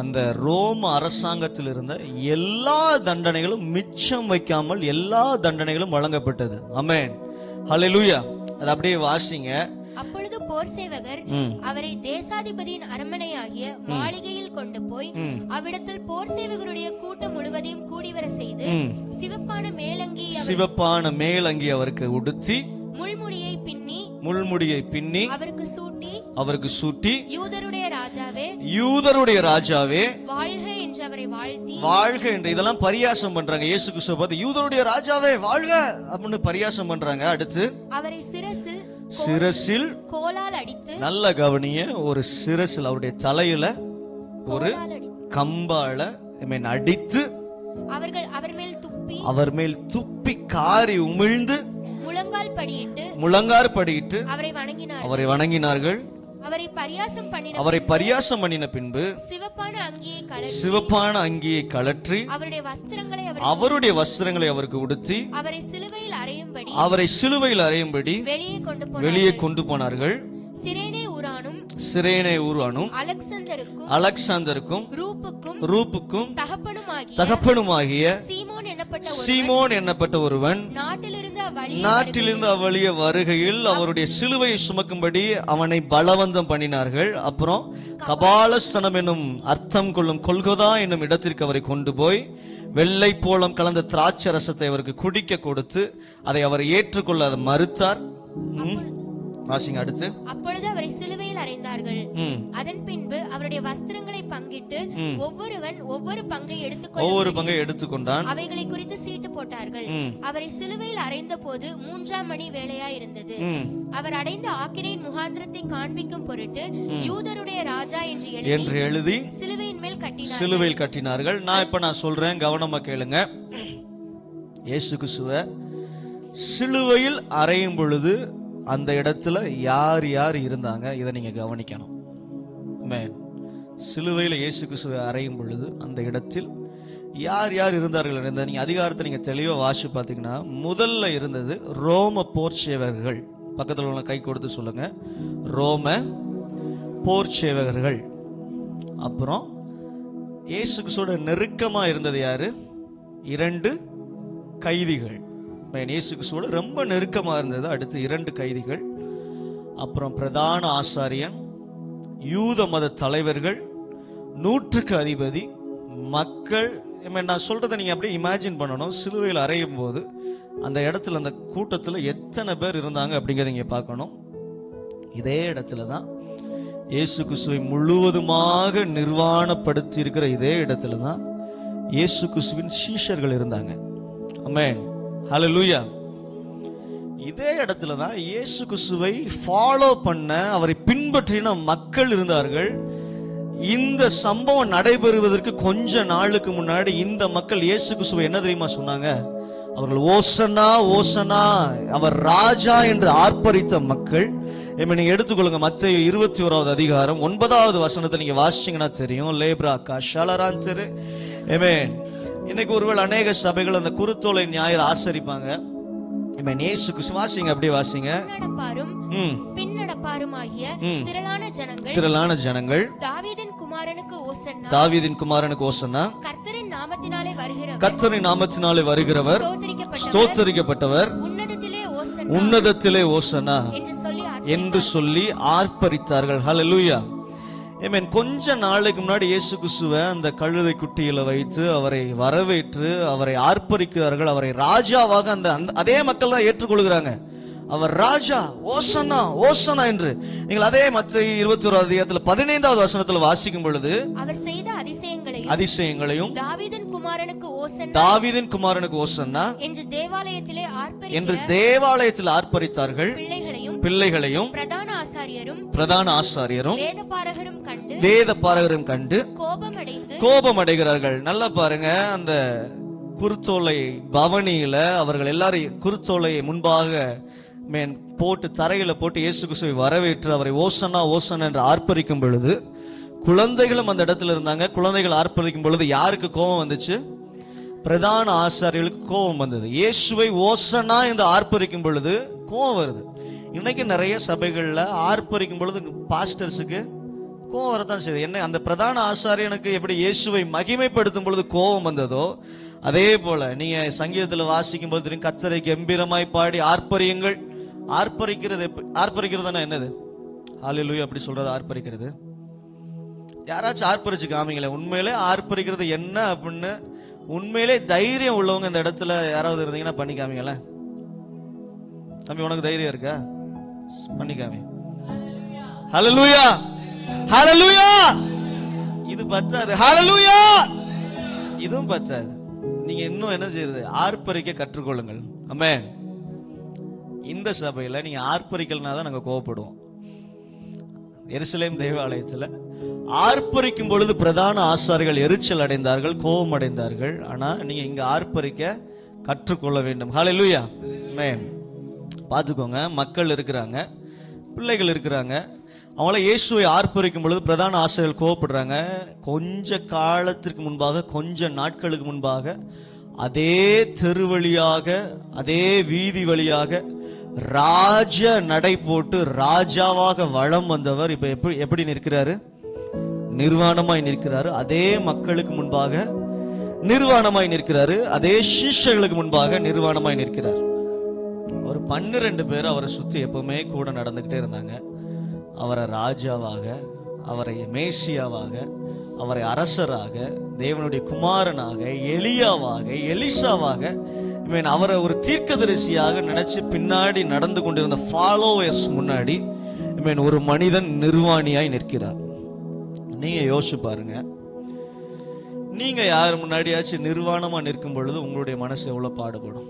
அந்த ரோம அரசாங்கத்தில் இருந்த எல்லா தண்டனைகளும் மிச்சம் வைக்காமல் எல்லா தண்டனைகளும் வழங்கப்பட்டது. ஆமென், ஹல்லேலூயா. அது அப்படியே வாசிங்க. அப்பொழுது போர் சேவகர் அவரை தேசாதிபதியின் அரண்மனையாகிய மாளிகையில் கொண்டு போய் அவ்விடத்தில் போர் சேவகருடைய கூட்டம் முழுவதையும் கூடிவர செய்து சிவப்பான மேலங்கி அவருக்கு உடுத்தி முள்முடியை பின்னி அவருக்கு சூட்டி யூதருடைய ராஜாவே வாழ்க என்று அவரை வாழ்க என்று இதெல்லாம் பரியாசம் பண்றாங்க. இயேசு கிறிஸ்துவை பார்த்து யூதருடைய ராஜாவே வாழ்க அப்படின்னு பரியாசம் பண்றாங்க. அடுத்து அவரை சிரசில் கோலால் அடித்து, நல்ல கவனிய, ஒரு சிரசில் அவருடைய தலையில ஒரு கம்பால அடித்து அவர் மேல் துப்பி காரி உமிழ்ந்து முழங்கால் படியிட்டு அவரை வணங்கினார்கள். அவரை பரியாசம் பண்ணின பின்பு சிவப்பான அங்கியை கழற்றி அவருடைய வஸ்திரங்களை அவருக்கு உடுத்தி அவரை சிலுவையில் அறையும்படி வெளியே கொண்டு போனார்கள். சிரேனே ஊரானும் அலெக்சாந்தருக்கும் ரூப்புக்கும் தகப்பனுமாகிய சீமோன் என்னப்பட்ட ஒருவன் நாட்டிலிருந்து அவ்வழிய வருகையில் அவருடைய சிலுவையை சுமக்கும்படி அவனை பலவந்தம் பண்ணினார்கள். அப்புறம் கபாலஸ்தனம் என்னும் அர்த்தம் கொள்ளும் கொல்கொதா என்னும் இடத்திற்கு அவரை கொண்டு போய் வெள்ளை போலம் கலந்த திராட்சை ரசத்தை அவருக்கு குடிக்க கொடுத்து அதை அவர் ஏற்றுக்கொள்ள மறுத்தார். வாசிங்க அடுத்து. அப்பொழுது அவரை சிலுவையில் அறைந்தார்கள். அதன் பின்பு அவருடைய வஸ்திரங்களை பங்கிட்டு ஒவ்வொருவன் ஒவ்வொரு பங்கை எடுத்துக்கொண்டான். அவைகளை குறித்து சீட்டு போட்டார்கள். அவரை சிலுவையில் அறைந்த போது 3ஆம் மணி வேளையா இருந்தது. அவர் அடைந்த ஆக்கினையின் முகாந்திரத்தை காண்பிக்கும் பொருட்டு யூதருடைய ராஜா என்று எழுதி சிலுவையில் கட்டினார்கள். நான் சொல்றேன், கவனமா கேளுங்க. இயேசு கிறிஸ்துவை சிலுவையில் அறையும் பொழுது அந்த இடத்துல யார் யார் இருந்தாங்க, இதை நீங்க கவனிக்கணும். சிலுவையில் இயேசு கிறிஸ்துவை அறையும் பொழுது அந்த இடத்தில் யார் யார் இருந்தார்கள் என்ற நீங்க அதிகாரத்தை நீங்க தெளிவா வாசி பார்த்தீங்கன்னா, முதல்ல இருந்தது ரோம போர் சேவகர்கள். பக்கத்தில் உள்ள கை கொடுத்து சொல்லுங்க, ரோம போர் சேவகர்கள். அப்புறம் இயேசு கிறிஸ்துவோட நெருக்கமா இருந்தது யாரு, 2 கைதிகள். இயேசு கிறிஸ்துவோட ரொம்ப நெருக்கமா இருந்தது அடுத்து 2 கைதிகள். அப்புறம் பிரதான ஆசாரியன், யூத மத தலைவர்கள், 100க்கு அதிபதி, மக்கள். நான் சொல்றதை நீங்க அப்படியே இமேஜின் பண்ணணும். சிலுவையில் அறையும் போது அந்த இடத்துல அந்த கூட்டத்தில் எத்தனை பேர் இருந்தாங்க அப்படிங்கிறத நீங்க பார்க்கணும். இதே இடத்துல தான் இயேசு கிறிஸ்துவை முழுவதுமாக நிர்வாணப்படுத்தி இருக்கிற இதே இடத்துல தான் இயேசு கிறிஸ்துவின் சீஷர்கள் இருந்தாங்க. ஆமென், ஹல்லேலூயா. இதே இடத்துல தான் இயேசு கிறிஸ்துவை ஃபாலோ பண்ண, அவரை பின்பற்றின மக்கள் இருந்தார்கள். இந்த சம்பவம் நடைபெறுவதற்கு கொஞ்ச நாளுக்கு முன்னாடி இந்த மக்கள் இயேசு கிறிஸ்துவை என்ன தெரியுமா சொன்னாங்க, அவர்கள் ஓசனா ஓசனா அவர் ராஜா என்று ஆர்ப்பரித்த மக்கள். நீங்க எடுத்துக்கொள்ளுங்க, மத்தேயு 21வது அதிகாரம் 9வது வசனத்தை நீங்க வாசிச்சீங்கன்னா தெரியும். லேப்ரா காஷாலரான் தெரு. இன்னைக்கு ஒருவேளை அநேக சபைகள் அந்த குருத்தோலை ஞாயிறு ஆசரிப்பாங்க. ஆமென். இயேசு கிறிஸ்து வாசிங்க, அப்படியே வாசிங்க. நடப்பாரும் பின்னடப்பாருமாகிய திரளான ஜனங்கள் தாவீதின் குமாரனுக்கு ஓசன்னா, தாவீதின் குமாரனுக்கு ஓசன்னா, கர்த்தரின் நாமத்தினாலே வருகிறவர், கர்த்தரின் நாமத்தினாலே வருகிறவர் ஸ்தோத்திரிக்கப்பட்டவர், உன்னதத்திலே ஓசன்னா, உன்னதத்திலே ஓசன்னா என்று சொல்லி ஆர்ப்பரித்தார்கள். ஹல்லேலூயா. ஆமென். கொஞ்ச நாளைக்கு முன்னாடி இயேசு கிறிஸ்துவை அந்த கழுதை குட்டியில வைத்து அவரை வரவேற்று அவரை ஆர்ப்பரிக்கிறார்கள். அவரை ராஜாவாக அந்த அதே மக்கள் தான் ஏற்றுக்கொள்கிறாங்க. அவர் ராஜா, ஓசன்னா ஓசன்னா என்று. நீங்கள் அதே மத்தேயு 21 அதிகாரத்தில் 15வது வசனத்தில் வாசிக்கும் பொழுது, அவர் செய்த அதிசயங்களையும் தாவீதின் குமாரனுக்கு ஓசன்னா என்று தேவாலயத்தில் ஆர்ப்பரித்தார்கள். பிள்ளைகளையும் பிரதான ஆசாரியரும் வேதபாரகரும் கண்டு கோபம் அடைகிறார்கள். நல்லா பாருங்க, அந்த குருத்தோலை பவனியில அவர்கள் எல்லாரும் குருத்தோலையை முன்பாக போட்டு தரையில போட்டு இயேசு கிறிஸ்துவை வரவேற்று அவரை ஓசன்னா ஓசன்னா என்று ஆர்ப்பரிக்கும் பொழுது, குழந்தைகளும் அந்த இடத்துல இருந்தாங்க. குழந்தைகள் ஆர்ப்பரிக்கும் பொழுது யாருக்கு கோபம் வந்துச்சு? பிரதான ஆசாரியர்களுக்கு கோபம் வந்தது. இயேசுவை ஓசன்னா என்று ஆர்ப்பரிக்கும் பொழுது கோபம் வருது. இன்னைக்கு நிறைய சபைகள்ல ஆர்ப்பரிக்கும் பொழுது பாஸ்டர்ஸுக்கு கோபம் வரதான் செய்யுது. என்ன, அந்த பிரதான ஆசாரியனுக்கு எப்படி இயேசுவை மகிமைப்படுத்தும் பொழுது கோபம் வந்ததோ, அதே போல நீங்க சங்கீதத்துல வாசிக்கும் போது தெரியும், கர்த்தரை கம்பீரமாய் பாடி ஆர்ப்பரியுங்கள். ஆர்ப்பரிக்கிறதுனா என்னது? ஹல்லேலூயா அப்படி சொல்றது ஆர்ப்பரிக்கிறது. யாராச்சும் ஆர்ப்பரிச்சு காமிங்களேன். உண்மையிலே ஆர்ப்பரிக்கிறது என்ன அப்படின்னு உண்மையிலே தைரியம் உள்ளவங்க இந்த இடத்துல யாராவது இருந்தீங்கன்னா பண்ணி காமிங்களேன். தம்பி, உனக்கு தைரியம் இருக்கா? பண்ணி காமி. ஹல்லேலூயா, ஹல்லேலூயா. இது பச்சாது. ஹல்லேலூயா. இதுவும் பச்சாது. நீங்க இன்னும் என்ன செய்யறது? ஆர்ப்பரிக்க கற்றுக்கொள்ளுங்கள். ஆமென். இந்த சபையில நீங்க ஆர்ப்பரிக்கலனா தான் நாங்க கோவப்படுவோம். எருசலேம் தேவாலயத்துல ஆர்ப்பரிக்கும் பொழுது பிரதான ஆசாரிகள் எரிச்சல் அடைந்தார்கள், கோபம் அடைந்தார்கள். ஆனா நீங்க இங்க ஆர்ப்பரிக்க கற்றுக்கொள்ள வேண்டும். ஹல்லேலூயா. ஆமென். பாத்துக்கோங்க, மக்கள் இருக்கிறாங்க, பிள்ளைகள் இருக்கிறாங்க. அவங்கள இயேசுவை ஆர்ப்பரிக்கும் பொழுது பிரதான ஆசிரியர்கள் கோவப்படுறாங்க. கொஞ்ச காலத்திற்கு முன்பாக, கொஞ்ச நாட்களுக்கு முன்பாக அதே தெரு வழியாக, அதே வீதி வழியாக ராஜ நடை போட்டு ராஜாவாக வலம் வந்தவர் இப்ப எப்படி நிற்கிறாரு? நிர்வாணமாய் நிற்கிறாரு. அதே மக்களுக்கு முன்பாக நிர்வாணமாய் நிற்கிறாரு. அதே சீஷர்களுக்கு முன்பாக நிர்வாணமாய் நிற்கிறார். ஒரு 12 பேர் அவரை சுத்தி எப்பவுமே கூட நடந்துகிட்டே இருந்தாங்க. அவரை ராஜாவாக, அவரை மேசியாவாக, அவரை அரசராக, தேவனுடைய குமாரனாக, எலியாவாக, எலிசாவாக, அவரை ஒரு தீர்க்கதரிசியாக நினைச்சு பின்னாடி நடந்து கொண்டிருந்த ஃபாலோவர்ஸ் முன்னாடி ஒரு மனிதன் நிர்வாணியாய் நிற்கிறார். நீங்க யோசிச்சு பாருங்க, நீங்க யார் முன்னாடியாச்சும் நிர்வாணமா நிற்கும் பொழுது உங்களுடைய மனசு எவ்வளவு பாடுபடும்?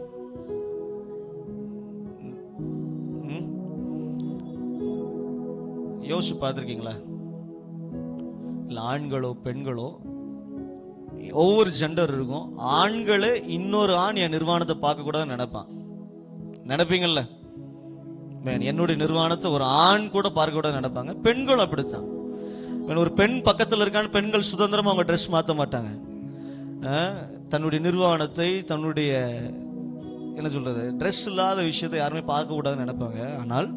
யோசிச்சு பார்த்திருக்கீங்களா? இல்ல ஆண்களோ பெண்களோ, ஒவ்வொரு ஜெண்டர் இருக்கும். ஆண்களே இன்னொரு ஆண் என் நிர்வாணத்தை பார்க்க கூடாதுன்னு நினைப்பான். நினைப்பீங்கல்ல? என்னுடைய நிர்வாணத்தை ஒரு ஆண் கூட பார்க்க கூடாதுன்னு நினைப்பாங்க. பெண்கள் அப்படித்தான். ஒரு பெண் பக்கத்தில் இருக்கான்னு பெண்கள் சுதந்திரமா அவங்க ட்ரெஸ் மாற்ற மாட்டாங்க. தன்னுடைய நிர்வாணத்தை, தன்னுடைய என்ன சொல்றது, ட்ரெஸ் இல்லாத விஷயத்தை யாருமே பார்க்க கூடாதுன்னு நினைப்பாங்க. ஆனால்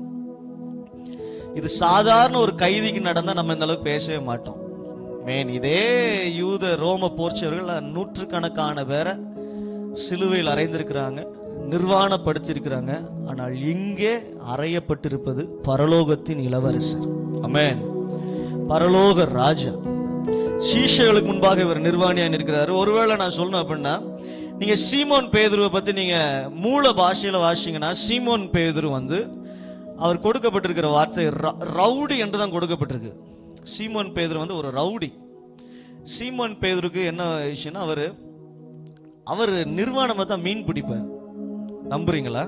இது சாதாரண ஒரு கைதிக்கு நடந்தா நம்ம இந்த அளவுக்கு பேசவே மாட்டோம். இதே யூத ரோம போர்ச்சவர்கள் நூற்றுக்கணக்கான பேரை சிலுவையில் அறைந்திருக்கிறாங்க, நிர்வாணப்படுத்திருக்கிறாங்க. ஆனால் இங்கே அறையப்பட்டிருப்பது பரலோகத்தின் இளவரசர். ஆமென். பரலோக ராஜா. சீஷர்களுக்கு முன்பாக இவர் நிர்வாணியா இருக்கிறாரு. ஒருவேளை நான் சொல்லணும் அப்படின்னா, நீங்க சீமோன் பேதுருவை பத்தி நீங்க மூல பாஷையில வாசிங்கன்னா, சீமோன் பேதுரு அவர் கொடுக்கப்பட்டிருக்கிற வார்த்தை ரவுடி என்று தான் கொடுக்கப்பட்டிருக்கு. சீமோன் பேதுரு ஒரு ரவுடி. சீமோன் பேதுருக்கு என்ன விஷயம்னா, அவர் நிர்வாணமா தான் மீன் பிடிப்பார். நம்புறீங்களா?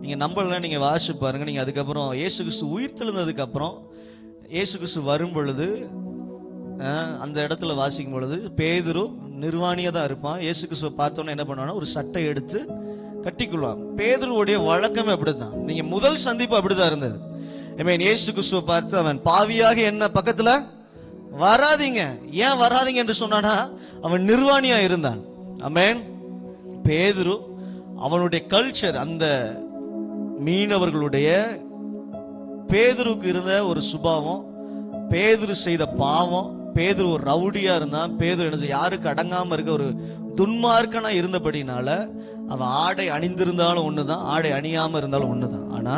நீங்க நம்பலாம், நீங்க வாசிச்சு பாருங்க. நீங்க அதுக்கப்புறம் இயேசு கிறிஸ்து உயிர் தெழுந்ததுக்கு அப்புறம் இயேசு கிறிஸ்து வரும் பொழுது அந்த இடத்துல வாசிக்கும் பொழுது பேதுரு நிர்வாணியா தான் இருப்பான். இயேசு கிறிஸ்துவை பார்த்தோன்னே என்ன பண்ணுவான்னா, ஒரு சட்டை எடுத்து கட்டிக்கொள்வான். பேதுருவுடைய வழக்கமே அப்படித்தான். நீங்க முதல் சந்திப்பு அப்படிதான் இருந்தது. இயேசு கிறிஸ்துவை பார்த்து அவன் பாவியாக என்ன பக்கத்துல வராதீங்க, ஏன் வராதீங்க என்று சொன்னானா, அவன் நிர்வாணியா இருந்தான். ஆமென். பேதுரு அவனுடைய கல்ச்சர், அந்த மீனவர்களுடைய பேதுருக்கு இருந்த ஒரு சுபாவம், பேதுரு செய்த பாவம், பேதுரு ஒரு ரவுடியா இருந்தான், பேதுரு என்ன யாருக்கு அடங்காம இருக்க ஒரு துன்மார்க்கனா இருந்தபடினால அவன் ஆடை அணிந்திருந்தாலும் ஒண்ணுதான், ஆடை அணியாம இருந்தாலும் ஒண்ணுதான். ஆனா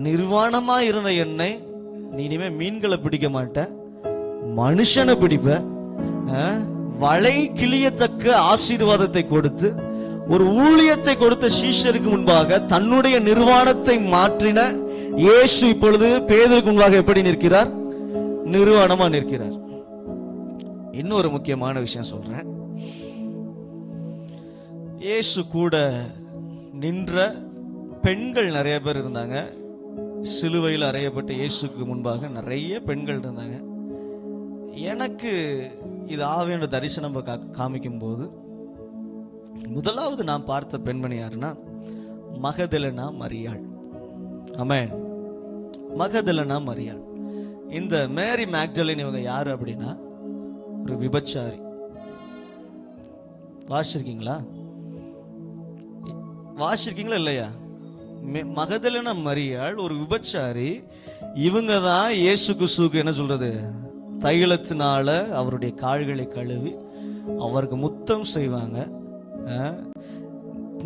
நிர்வாணமா இருந்த என்னை நீ இனிமே மீன்களை பிடிக்க மாட்ட, மனுஷனை பிடிப்ப, வலை கிளியத்தக்க ஆசீர்வாதத்தை கொடுத்து ஒரு ஊழியத்தை கொடுத்த சீஷருக்கு முன்பாக தன்னுடைய நிர்வாணத்தை மாற்றின இயேசு இப்பொழுது பேதுருக்கு முன்பாக எப்படி நிற்கிறார்? நிர்வாணமா நிற்கிறார். இன்னொரு முக்கியமான விஷயம் சொல்றேன். இயேசு கூட நின்ற பெண்கள் நிறைய பேர் இருந்தாங்க. சிலுவையில் அறையப்பட்ட இயேசுக்கு முன்பாக நிறைய பெண்கள் இருந்தாங்க. எனக்கு இது ஆவியான தரிசனம் காமிக்கும் போது முதலாவது நான் பார்த்த பெண்மணி யாருன்னா மகதலேனா மரியாள். ஆமென். மகதலேனா மரியாள். இந்த மேரி மேக்டலின் இவங்க யாரு அப்படின்னா ஒரு விபச்சாரி. வாசிச்சிருக்கீங்களா? வாசிச்சிருக்கீங்களா இல்லையா? மகதலேனா மரியாள் ஒரு விபச்சாரி. இவங்க தான் இயேசு கிறிஸ்துவுக்கு என்ன சொல்றது, தைலத்தினால அவருடைய கால்களை கழுவி அவருக்கு முத்தம் செய்வாங்க.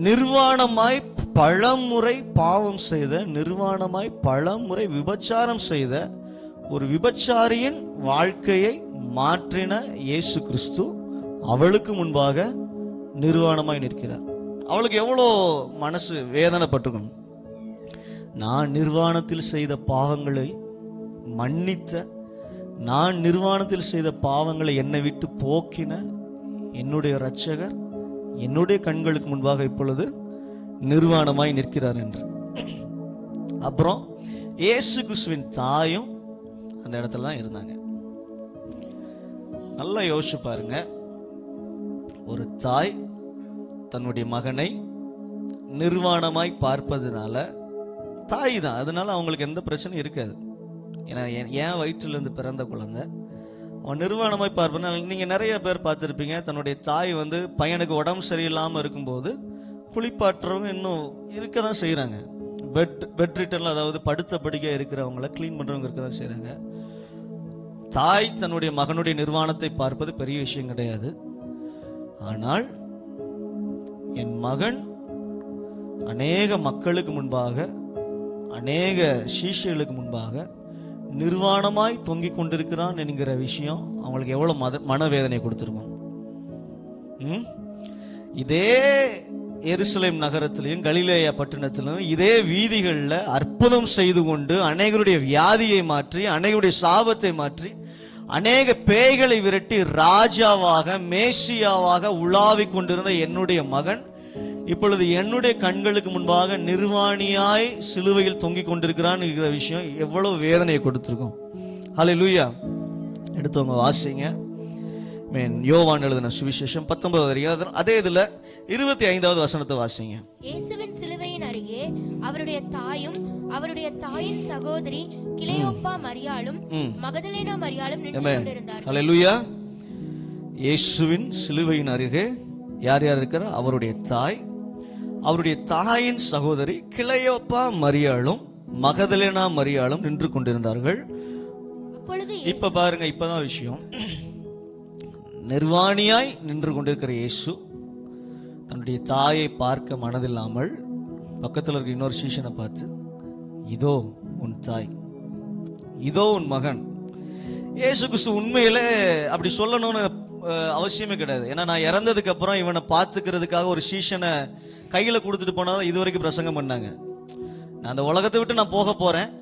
நிர்வாணமாய் பலமுறை பாவம் செய்த, நிர்வாணமாய் பலமுறை விபச்சாரம் செய்த ஒரு விபச்சாரியின் வாழ்க்கையை மாற்றின இயேசு கிறிஸ்து அவளுக்கு முன்பாக நிர்வாணமாய் நிற்கிறார். அவளுக்கு எவ்வளோ மனசு வேதனைப்பட்டிருக்கணும். நான் நிர்வாணத்தில் செய்த பாவங்களை மன்னித்த, நான் நிர்வாணத்தில் செய்த பாவங்களை என்னை விட்டு போக்கின என்னுடைய இரட்சகர் என்னுடைய கண்களுக்கு முன்பாக இப்பொழுது நிர்வாணமாய் நிற்கிறார் என்று. அப்புறம் இயேசு கிறிஸ்துவின் தாயும் அந்த இடத்துல தான் இருந்தாங்க. நல்லா யோசிச்சு பாருங்க. ஒரு தாய் தன்னுடைய மகனை நிர்வாணமாய் பார்ப்பதுனால, தாய் தான், அதனால அவங்களுக்கு எந்த பிரச்சனையும் இருக்காது. ஏன்னா என் வயிற்றிலிருந்து பிறந்த குழந்தை அவன் நிர்வாணமாய் பார்ப்பதுனால. நீங்க நிறைய பேர் பார்த்துருப்பீங்க, தன்னுடைய தாய் பையனுக்கு உடம்பு சரியில்லாமல் இருக்கும்போது குளிப்பாட்டுறவங்க இன்னும் இருக்க தான் செய்கிறாங்க. பெட் ரிட்டர்ல, அதாவது படுத்த படிக்க இருக்கிறவங்கள கிளீன் பண்றவங்க இருக்க தான் செய்கிறாங்க. தாய் தன்னுடைய மகனுடைய நிர்வாணத்தை பார்ப்பது பெரிய விஷயம் கிடையாது. ஆனால் என் மகன் அநேக மக்களுக்கு முன்பாக, அநேக சீஷர்களுக்கு முன்பாக நிர்வாணமாய் தொங்கிக் கொண்டிருக்கிறான் என்கிற விஷயம் அவங்களுக்கு எவ்வளவு மனவேதனை கொடுத்திருக்கும். இதே எருசலேம் நகரத்திலையும் கலிலேயா பட்டணத்திலும் இதே வீதிகளில் அற்புதம் செய்து கொண்டு அநேகருடைய வியாதியை மாற்றி, அநேகருடைய சாபத்தை மாற்றி, அநேக பேய்களை விரட்டி ராஜாவாக மேசியாவாக உலாவிக் கொண்டிருந்த என்னுடைய மகன் இப்பொழுது என்னுடைய கண்களுக்கு முன்பாக நிர்வாணியாய் சிலுவையில் தொங்கிக் கொண்டிருக்கிறான் என்கிற விஷயம் எவ்வளவு வேதனையை கொடுத்திருக்கும். ஹல்லேலூயா. எடுத்தவங்க வாசிங்க. யோவான் எழுதின சுவிசேஷம் 19வது அதிகாரம், அதே இதுல 25வது வசனத்தை வாசிங்க. இயேசுவின் சிலுவையின் அருகே அவருடைய தாயும் அவருடைய தாயின் சகோதரி கிளையோப்பா மரியாளும் மகதலேனா மரியாளும் நின்று கொண்டிருந்தார்கள். ஹல்லேலூயா. இயேசுவின் சிலுவையின் அருகே யார் யார் இருக்கிறார்? அவருடைய தாய், அவருடைய தாயின் சகோதரி கிளையோப்பா மரியாளும் மகதலேனா மரியாளும் நின்று கொண்டிருந்தார்கள். இப்ப பாருங்க, இப்பதான் விஷயம். நிர்வாணியாய் நின்று கொண்டிருக்கிற இயேசு தன்னுடைய தாயை பார்க்க மனதில்லாமல் பக்கத்தில் இருக்க இன்னொரு சீஷனை பார்த்து, இதோ உன் தாய், இதோ உன் மகன். இயேசு கிறிஸ்து உண்மையிலே அப்படி சொல்லணும்னு அவசியமே கிடையாது. ஏன்னா நான் இறந்ததுக்கு அப்புறம் இவனை பார்த்துக்கிறதுக்காக ஒரு சீஷனை கையில கொடுத்துட்டு போனாதான் இது வரைக்கும் பிரசங்கம் பண்ணாங்க. நான் அந்த உலகத்தை விட்டு நான் போக போறேன்,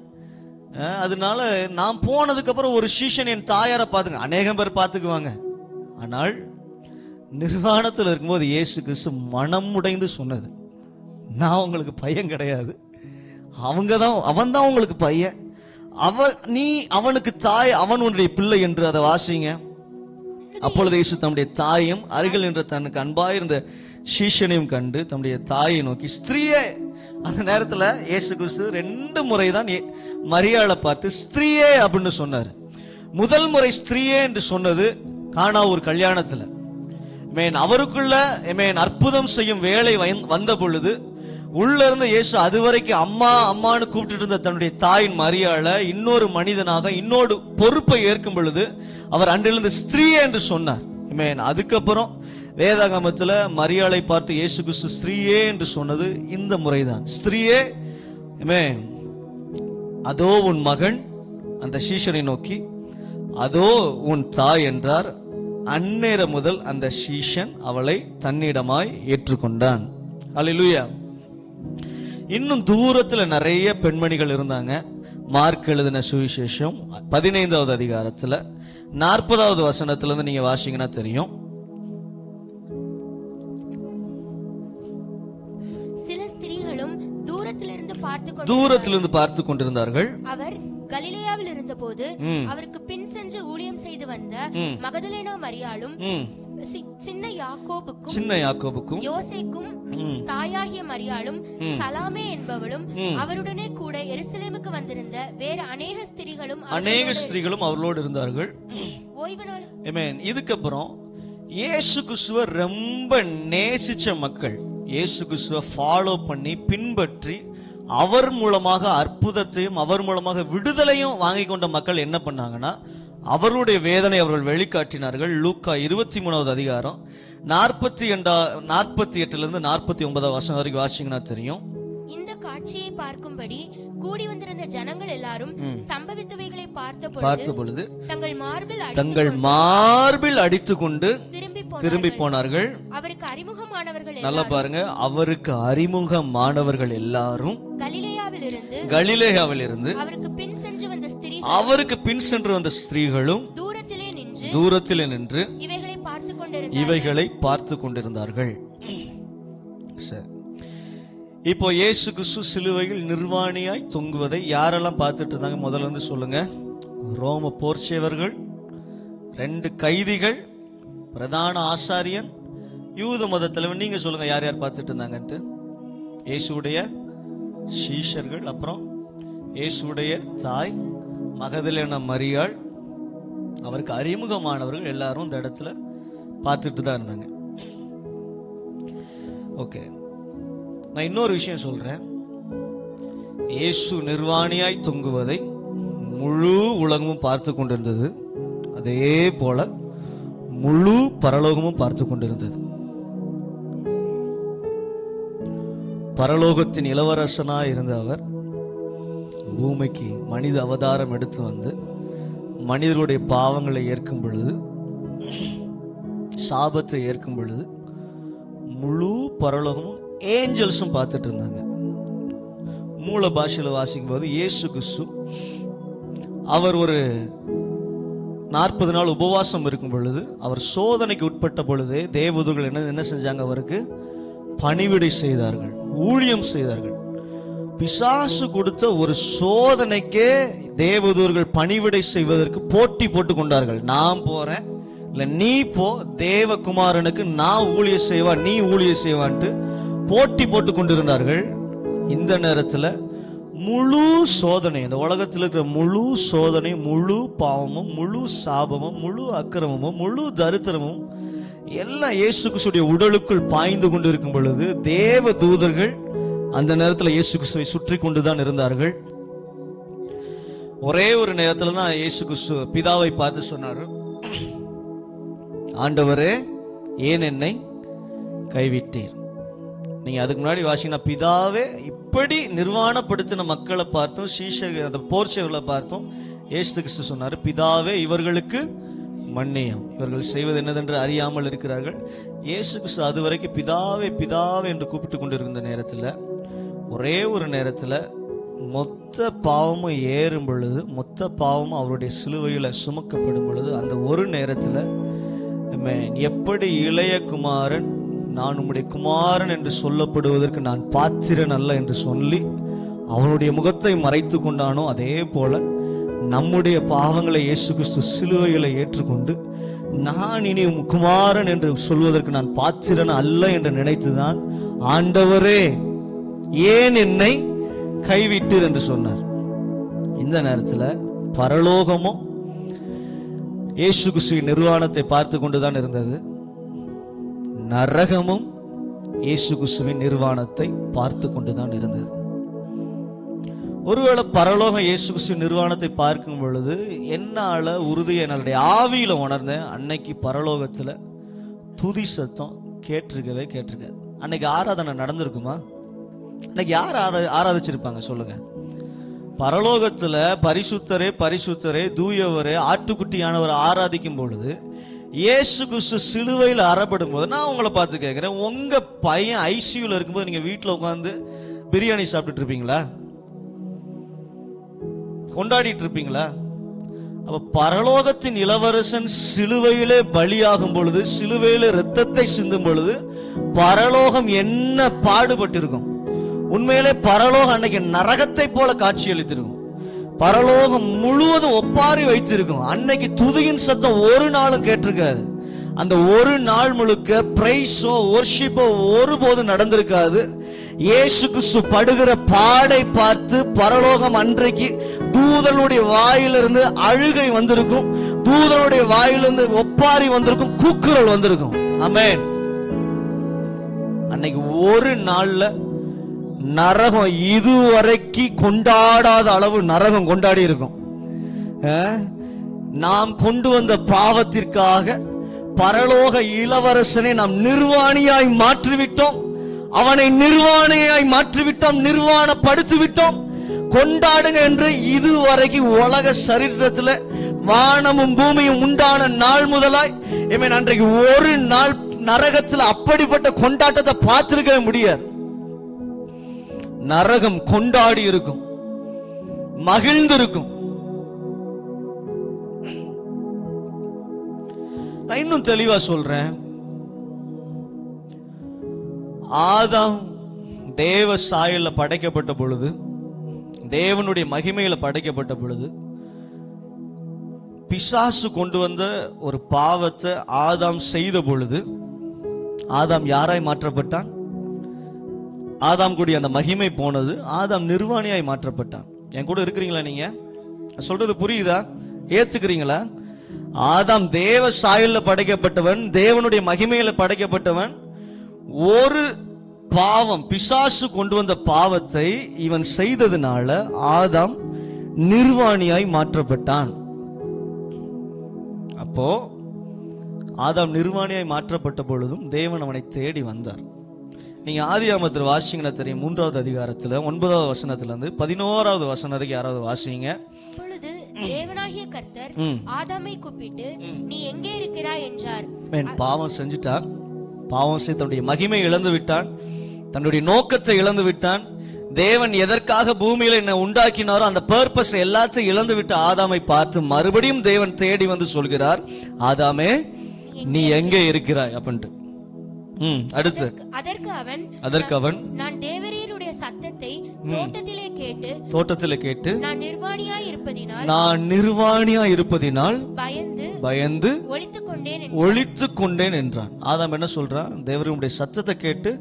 அதனால நான் போனதுக்கு அப்புறம் ஒரு சீஷன் என் தாயாரை பார்த்துங்க. அநேகம் பேர் பார்த்துக்குவாங்க. ஆனால் நிர்வாணத்தில் இருக்கும்போது இயேசு கிறிஸ்து மனம் உடைந்து சொன்னது, நான் உங்களுக்கு பையன் கிடையாது, அவன் தான் உங்களுக்கு பையன், நீ அவனுக்கு தாய், அவன் உன்னுடைய பிள்ளை என்று. அதை வாசிங்க. அப்பொழுது இயேசு தம்முடைய தாயும் அருகில் என்ற தனக்கு அன்பாயிருந்த சீஷனையும் கண்டு தம்முடைய தாயை நோக்கி, ஸ்திரீயே. அந்த நேரத்துல இயேசு கிறிஸ்து 2 முறை தான் மரியாளை பார்த்து ஸ்திரீயே அப்படின்னு சொன்னாரு. முதல் முறை ஸ்திரீயே என்று சொன்னது கானா ஒரு கல்யாணத்துல. அவருக்குள்ள அற்புதம் செய்யும் வேலை வந்த பொழுது உள்ள இருந்து இயேசு அதுவரைக்கும் அம்மா அம்மான்னு கூப்பிட்டு இருந்த தன்னுடைய தாயின் மரியாளை இன்னொரு மனிதனாக இன்னொரு பொறுப்பை ஏற்கும் பொழுது அவர் அன்றிலிருந்து ஸ்திரீயே என்று சொன்னார். அதுக்கப்புறம் வேதாகமத்துல மரியாளை பார்த்து இயேசு கிறிஸ்து ஸ்திரீயே என்று சொன்னது இந்த முறைதான். ஸ்திரீயே, அதோ உன் மகன், அந்த சீஷனை நோக்கி அதோ உன் தாய் என்றார். அந்நேரம் முதல் அந்த சீஷன் அவளை தன்னிடமாய் ஏற்றுக்கொண்டான். அல்லேலூயா. இன்னும் தூரத்துல நிறைய பெண்மணிகள் இருந்தாங்க. மார்க் எழுதின சுவிசேஷம் 15வது அதிகாரத்துல 40வது வசனத்துல இருந்து நீங்க வாசிங்கன்னா தெரியும். சில ஸ்திரீகளும் தூரத்திலிருந்து பார்த்து கொண்டிருந்தார்கள். அவர் கலிலேயாவில் இருந்தபோது அவருக்கு பின் சென்று ஊழியம் செய்து வந்த மகதலேனா மரியாளும் சின்ன யாக்கோபுக்கும் யோசேக்கும் தாயாகிய மரியாளும் சலாமே என்பவளும் அவருடனே கூட எருசலேமுக்கு வந்திருந்த வேற அநேக ஸ்திரீகளும் அவர்களோடு இருந்தார்கள். ஓய்வு நாள். இதுக்கப்புறம் இயேசு கிறிஸ்துவ ரொம்ப நேசிச்ச மக்கள், இயேசு கிறிஸ்துவ ஃபாலோ பண்ணி பின்பற்றி அவர் மூலமாக அற்புதத்தையும் அவர் மூலமாக விடுதலையும் வாங்கி கொண்ட மக்கள் என்ன பண்ணாங்கன்னா, அவர்களுடைய வேதனை அவர்கள் வெளிக்காட்டினார்கள். லூக்கா 23வது அதிகாரம் 48 49 வசனம் வரைக்கும் வாசிங்கன்னா தெரியும். இந்த காட்சியை பார்க்கும்படி கூடி வந்திருந்த ஜனங்கள் எல்லாரும் சம்பவித்தவைகளை பார்த்த பொழுது தங்கள் மார்பில் அடித்துக்கொண்டு திரும்பி போனார்கள். அவருக்கு அறிமுகமானவர்கள், நல்லா பாருங்க, அவருக்கு அறிமுகமானவர்கள் எல்லாரும் கலிலேயாவில் இருந்து அவருக்கு பின் சென்று வந்த ஸ்திரீகளும் தூரத்திலே நின்று இவைகளை பார்த்து கொண்டிருந்தார்கள். சரி, இப்போ இயேசு கிறிஸ்து சிலுவையில் நிர்வாணியாய் தொங்குவதை யாரெல்லாம் பார்த்துட்டு இருந்தாங்க? முதல்ல இருந்து சொல்லுங்க. ரோம போர்ச்சேவர்கள், 2 கைதிகள், பிரதான ஆசாரியன், யூத மத தலைவன். நீங்க சொல்லுங்க, யார் யார் பார்த்துட்டு இருந்தாங்கன்ட்டு? இயேசுடைய சீஷர்கள், அப்புறம் இயேசுடைய தாய் மகதலேனா மரியாள், அவருக்கு அறிமுகமானவர்கள் எல்லாரும் இந்த இடத்துல பார்த்துட்டு தான் இருந்தாங்க. ஓகே, நான் இன்னொரு விஷயம் சொல்றேன். இயேசு நிர்வாணியாய் தொங்குவதை முழு உலகமும் பார்த்து கொண்டிருந்தது. அதே போல முழு பரலோகமும் பார்த்து கொண்டிருந்தது. பரலோகத்தின் இளவரசனாய் இருந்த அவர் பூமிக்கு மனித அவதாரம் எடுத்து வந்து மனிதர்களுடைய பாவங்களை ஏற்கும் பொழுது, சாபத்தை ஏற்கும் பொழுது முழு பரலோகமும் ஏஞ்சல்ஸும் பார்த்துட்டு இருந்தாங்க. மூல பாஷையில வாசிக்கும் போது இயேசு கிறிஸ்து அவர் ஒரு 40 நாள் உபவாசம் இருக்கும் பொழுது, அவர் சோதனைக்கு உட்பட்ட பொழுதே தேவதூதர்கள் என்ன செஞ்சாங்க? அவருக்கு பணிவிடை செய்தார்கள், ஊழியம் செய்தார்கள். பிசாசு கொடுத்த ஒரு சோதனைக்கே தேவதூதர்கள் பணிவிடை செய்வதற்கு போட்டி போட்டு கொண்டார்கள். நான் போறேன், இல்ல நீ போ, தேவகுமாரனுக்கு நான் ஊழியம் செய்வா, நீ ஊழியம் செய்வான்ட்டு போட்டி போட்டு கொண்டிருந்தார்கள். இந்த நேரத்துல முழு சோதனை, இந்த உலகத்தில் இருக்கிற முழு சோதனை, முழு பாவமும், முழு சாபமும், முழு அக்கிரமமும், முழு தரித்திரமும் எல்லாம் இயேசு கிறிஸ்துடைய உடலுக்குள் பாய்ந்து கொண்டு இருக்கும் பொழுது தேவ தூதர்கள் அந்த நேரத்தில் இயேசு கிறிஸ்துவை சுற்றி கொண்டுதான் இருந்தார்கள். ஒரே ஒரு நேரத்துல தான் இயேசு கிறிஸ்து பிதாவை பார்த்து சொன்னாரு, ஆண்டவரே ஏன் என்னை கைவிட்டீர்? நீங்க அதுக்கு முன்னாடி வாசிங்கன்னா, பிதாவே இப்படி நிர்வாணப்படுத்தின மக்களை பார்த்தும் சீஷர்கள் அந்த போர்ச்சவர்களை பார்த்தும் இயேசு கிறிஸ்து சொன்னாரு, பிதாவே இவர்களுக்கு மன்னியும், இவர்கள் செய்வது என்னதென்று அறியாமல் இருக்கிறார்கள். இயேசு கிறிஸ்து அது வரைக்கும் பிதாவே பிதாவே என்று கூப்பிட்டு கொண்டிருந்த நேரத்தில் ஒரே ஒரு நேரத்தில் மொத்த பாவமும் ஏறும் பொழுது, மொத்த பாவமும் அவருடைய சிலுவையில் சுமக்கப்படும் பொழுது, அந்த ஒரு நேரத்தில் எப்படி இளைய குமாரன் நான் உம்முடைய குமாரன் என்று சொல்லப்படுவதற்கு நான் பாத்திரன் அல்ல என்று சொல்லி அவனுடைய முகத்தை மறைத்து கொண்டானோ, அதே போல நம்முடைய பாவங்களை இயேசு கிறிஸ்து சிலுவைகளை ஏற்றுக்கொண்டு நான் இனி குமாரன் என்று சொல்வதற்கு நான் பாத்திரன் அல்ல என்று நினைத்துதான் ஆண்டவரே ஏன் என்னை கைவிட்டீர் என்று சொன்னார். இந்த நேரத்தில் பரலோகமும் இயேசு கிறிஸ்துவின் நிர்வாணத்தை பார்த்து கொண்டுதான் இருந்தது. நரகமும் இயேசு கிறிஸ்துவின் நிர்வாணத்தை பார்த்து கொண்டுதான் இருந்தது. ஒருவேளை பரலோகம் இயேசு கிறிஸ்துவின் நிர்வாணத்தை பார்க்கும் பொழுது என்னால உறுதியை என்னுடைய ஆவியில உணர்ந்தேன், அன்னைக்கு பரலோகத்துல துதி சத்தம் கேட்டிருக்காது. அன்னைக்கு ஆராதனை நடந்திருக்குமா? அன்னைக்கு யார் ஆராதிச்சிருப்பாங்க சொல்லுங்க? பரலோகத்துல பரிசுத்தரே பரிசுத்தரே தூயவரே ஆட்டுக்குட்டியானவர் ஆராதிக்கும் பொழுது இயேசு கிறிஸ்து சிலுவையில் அறப்படும் போது நான் உங்களை பார்த்து கேட்கிறேன், உங்க பையன் ஐசியூல இருக்கும்போது நீங்க வீட்டுல உட்காந்து பிரியாணி சாப்பிட்டுட்டு இருப்பீங்களா? கொண்டாடிட்டு இருப்பீங்களா? அப்ப பரலோகத்தின் இளவரசன் சிலுவையிலே பலியாகும் பொழுது, சிலுவையிலே இரத்தத்தை சிந்தும் பொழுது பரலோகம் என்ன பாடுபட்டிருக்கும்? உண்மையிலே பரலோகம் அன்னைக்கு நரகத்தை போல காட்சி அளித்திருக்கும். பரலோகம் முழுவதும் ஒப்பாரி வைத்திருக்கும். அன்னைக்கு துதியின் சத்தம் ஒரு நாளும் கேட்டிருக்காது. அந்த ஒரு நாள் முழுக்க பிரைஸோ வொர்ஷிப்போ ஒருபோதும் நடந்திருக்காது. இயேசு கிறிஸ்து படுகிற பாடை பார்த்து பரலோகம் அன்றைக்கு தூதனுடைய வாயிலிருந்து அழுகை வந்திருக்கும், தூதனுடைய வாயிலிருந்து ஒப்பாரி வந்திருக்கும், கூக்குரல் வந்திருக்கும். ஆமென். அன்னைக்கு ஒரு நாள்ல நரகம் இதுவரைக்கு கொண்டாடாத அளவு நரகம் கொண்டாடி இருக்கும். நாம் கொண்டு வந்த பாவத்திற்காக பரலோக இளவரசனை நாம் நிர்வாணியாய் மாற்றிவிட்டோம், அவனை நிர்வாணியாய் மாற்றிவிட்டோம், நிர்வாணப்படுத்தி விட்டோம். கொண்டாடுங்க என்று இதுவரைக்கும் உலக சரித்திரத்தில் வானமும் பூமியும் உண்டான நாள் முதலாய் அன்றைக்கு ஒரு நாள் நரகத்தில் அப்படிப்பட்ட கொண்டாட்டத்தை பார்த்திருக்க முடியாது. நரகம் கொண்டாடி இருக்கும், மகிழ்ந்திருக்கும். நான் இன்னும் தெளிவா சொல்றேன், ஆதாம் தேவ சாயல்ல படைக்கப்பட்ட பொழுது, தேவனுடைய மகிமையில படைக்கப்பட்ட பொழுது, பிசாசு கொண்டு வந்த ஒரு பாவத்தை ஆதாம் செய்த பொழுது ஆதாம் யாராய் மாற்றப்பட்டான்? ஆதாம் கூடிய அந்த மகிமை போனது, ஆதாம் நிர்வாணியாய் மாற்றப்பட்டான். என் கூட இருக்கிறீங்களா? நீங்க சொல்றது புரியுதா? ஏத்துக்கிறீங்களா? ஆதாம் தேவ சாயல்ல படைக்கப்பட்டவன், தேவனுடைய மகிமையில படைக்கப்பட்டவன். ஒரு பாவம், பிசாசு கொண்டு வந்த பாவத்தை இவன் செய்ததுனால ஆதாம் நிர்வாணியாய் மாற்றப்பட்டான். அப்போ ஆதாம் நிர்வாணியாய் மாற்றப்பட்ட பொழுதும் தேவன் அவனை தேடி வந்தார். நீங்க ஆதியாகமத்தில் வாசிங்கன்னா தெரியும், 3வது அதிகாரத்துல 9வது வசனத்துல இருந்து 11வது வசனம் வரைக்கும் யாராவது வாசிங்க. அப்பொழுது தேவனாகிய கர்த்தர் ஆதாமை கூப்பிட்டு, நீ எங்கே இருக்கிறாய் என்றார். பாவம் செஞ்சுட்டான், பாவம் செய்து தன்னுடைய மகிமை இழந்து விட்டான், தன்னுடைய நோக்கத்தை இழந்து விட்டான். தேவன் எதற்காக பூமியில என்ன உண்டாக்கினாரோ அந்த பர்பஸ் எல்லாத்தையும் இழந்து விட்ட ஆதாமை பார்த்து மறுபடியும் தேவன் தேடி வந்து சொல்கிறார், ஆதாமே நீ எங்கே இருக்கிறாய் அப்படின்ட்டு. அடுத்து அதற்கு அவன் நான் தேவரீருடைய சத்தத்தை தோட்டத்திலே கேட்டு நான் நிர்வாணியாய் இருப்பதினால் பயந்து ஒளித்துக் கொண்டேன் என்றான். ஆதாம் என்ன சொல்றான்? தேவருடைய சத்தத்தை கேட்டு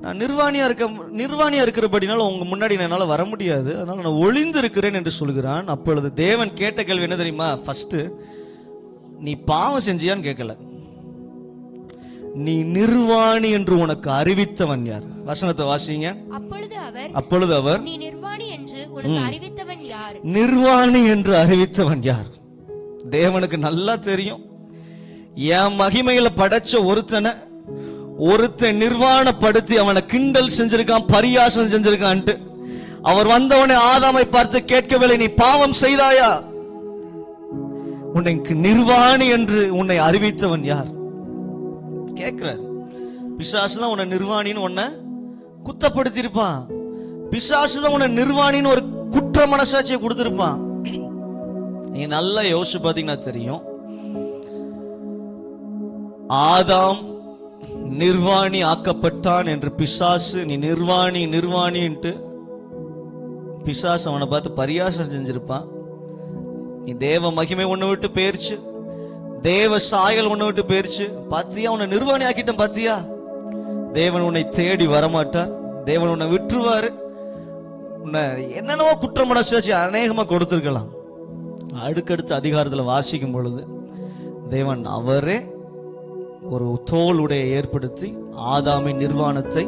நான் நிர்வாணியா இருக்கிறபடினால உங்க முன்னாடி என்னால வர முடியாது, அதனால நான் ஒளிந்து இருக்கிறேன் என்று சொல்கிறான். அப்பொழுது தேவன் கேட்ட கேள்வி என்ன தெரியுமா? ஃபர்ஸ்ட், நீ பாவம் செஞ்சியான்னு கேட்கல, நீ நிர்வாணி என்று உனக்கு அறிவித்தவன் யார்? வசனத்தை வாசிங்க. அப்பொழுது அவர் நீ நிர்வாணி என்று உனக்கு அறிவித்தவன் யார்? நிர்வாணி என்று அறிவித்தவன் யார்? தேவனுக்கு நல்லா தெரியும், என் மகிமையில படைச்ச ஒருத்தன் நிர்வாணப்படுத்தி அவனை கிண்டல் செஞ்சிருக்கான், பரியாசம் செஞ்சிருக்கான்ட்டு அவர் வந்தவனை ஆதாமை பார்த்து கேட்கவில்லை, நீ பாவம் செய்தாயா? உன்னை நிர்வாணி என்று உன்னை அறிவித்தவன் யார் கேட்கிறார். பிசாசுதான் உன்னை நிர்வாணின்னு உன்னை குத்தப்படுத்தி இருப்பான். பிசாசுதான் உன்னை நிர்வாணின்னு ஒரு குற்ற மனசாட்சியை கொடுத்திருப்பான். நீங்க நல்லா யோசிச்சு பாத்தீங்கன்னா தெரியும், ஆதாம் நிர்வாணி ஆக்கப்பட்டான் என்று பிசாசு நீ நிர்வாணின்ட்டு பிசாசு அவனை பார்த்து பரியாசம் செஞ்சிருப்பான். நீ தேவ மகிமை ஒண்ணு விட்டு போயிருச்சு, தேவ சாயல் ஒண்ணு விட்டு போயிருச்சு, பாத்தியா உன்னை நிர்வாணி ஆக்கிட்டேன் பாத்தியா? தேவன் உன்னை தேடி வரமாட்டார், தேவன் உன்னை விட்டுருவாரு. உன்னை என்னென்னவோ குற்ற மனசாட்சி அநேகமா கொடுத்திருக்கலாம். அடுக்கடுத்து அதிகாரத்துல வாசிக்கும் பொழுது தேவன் அவரே ஒரு தோல் உடையை ஏற்படுத்தி ஆதாமின் நிர்வாணத்தை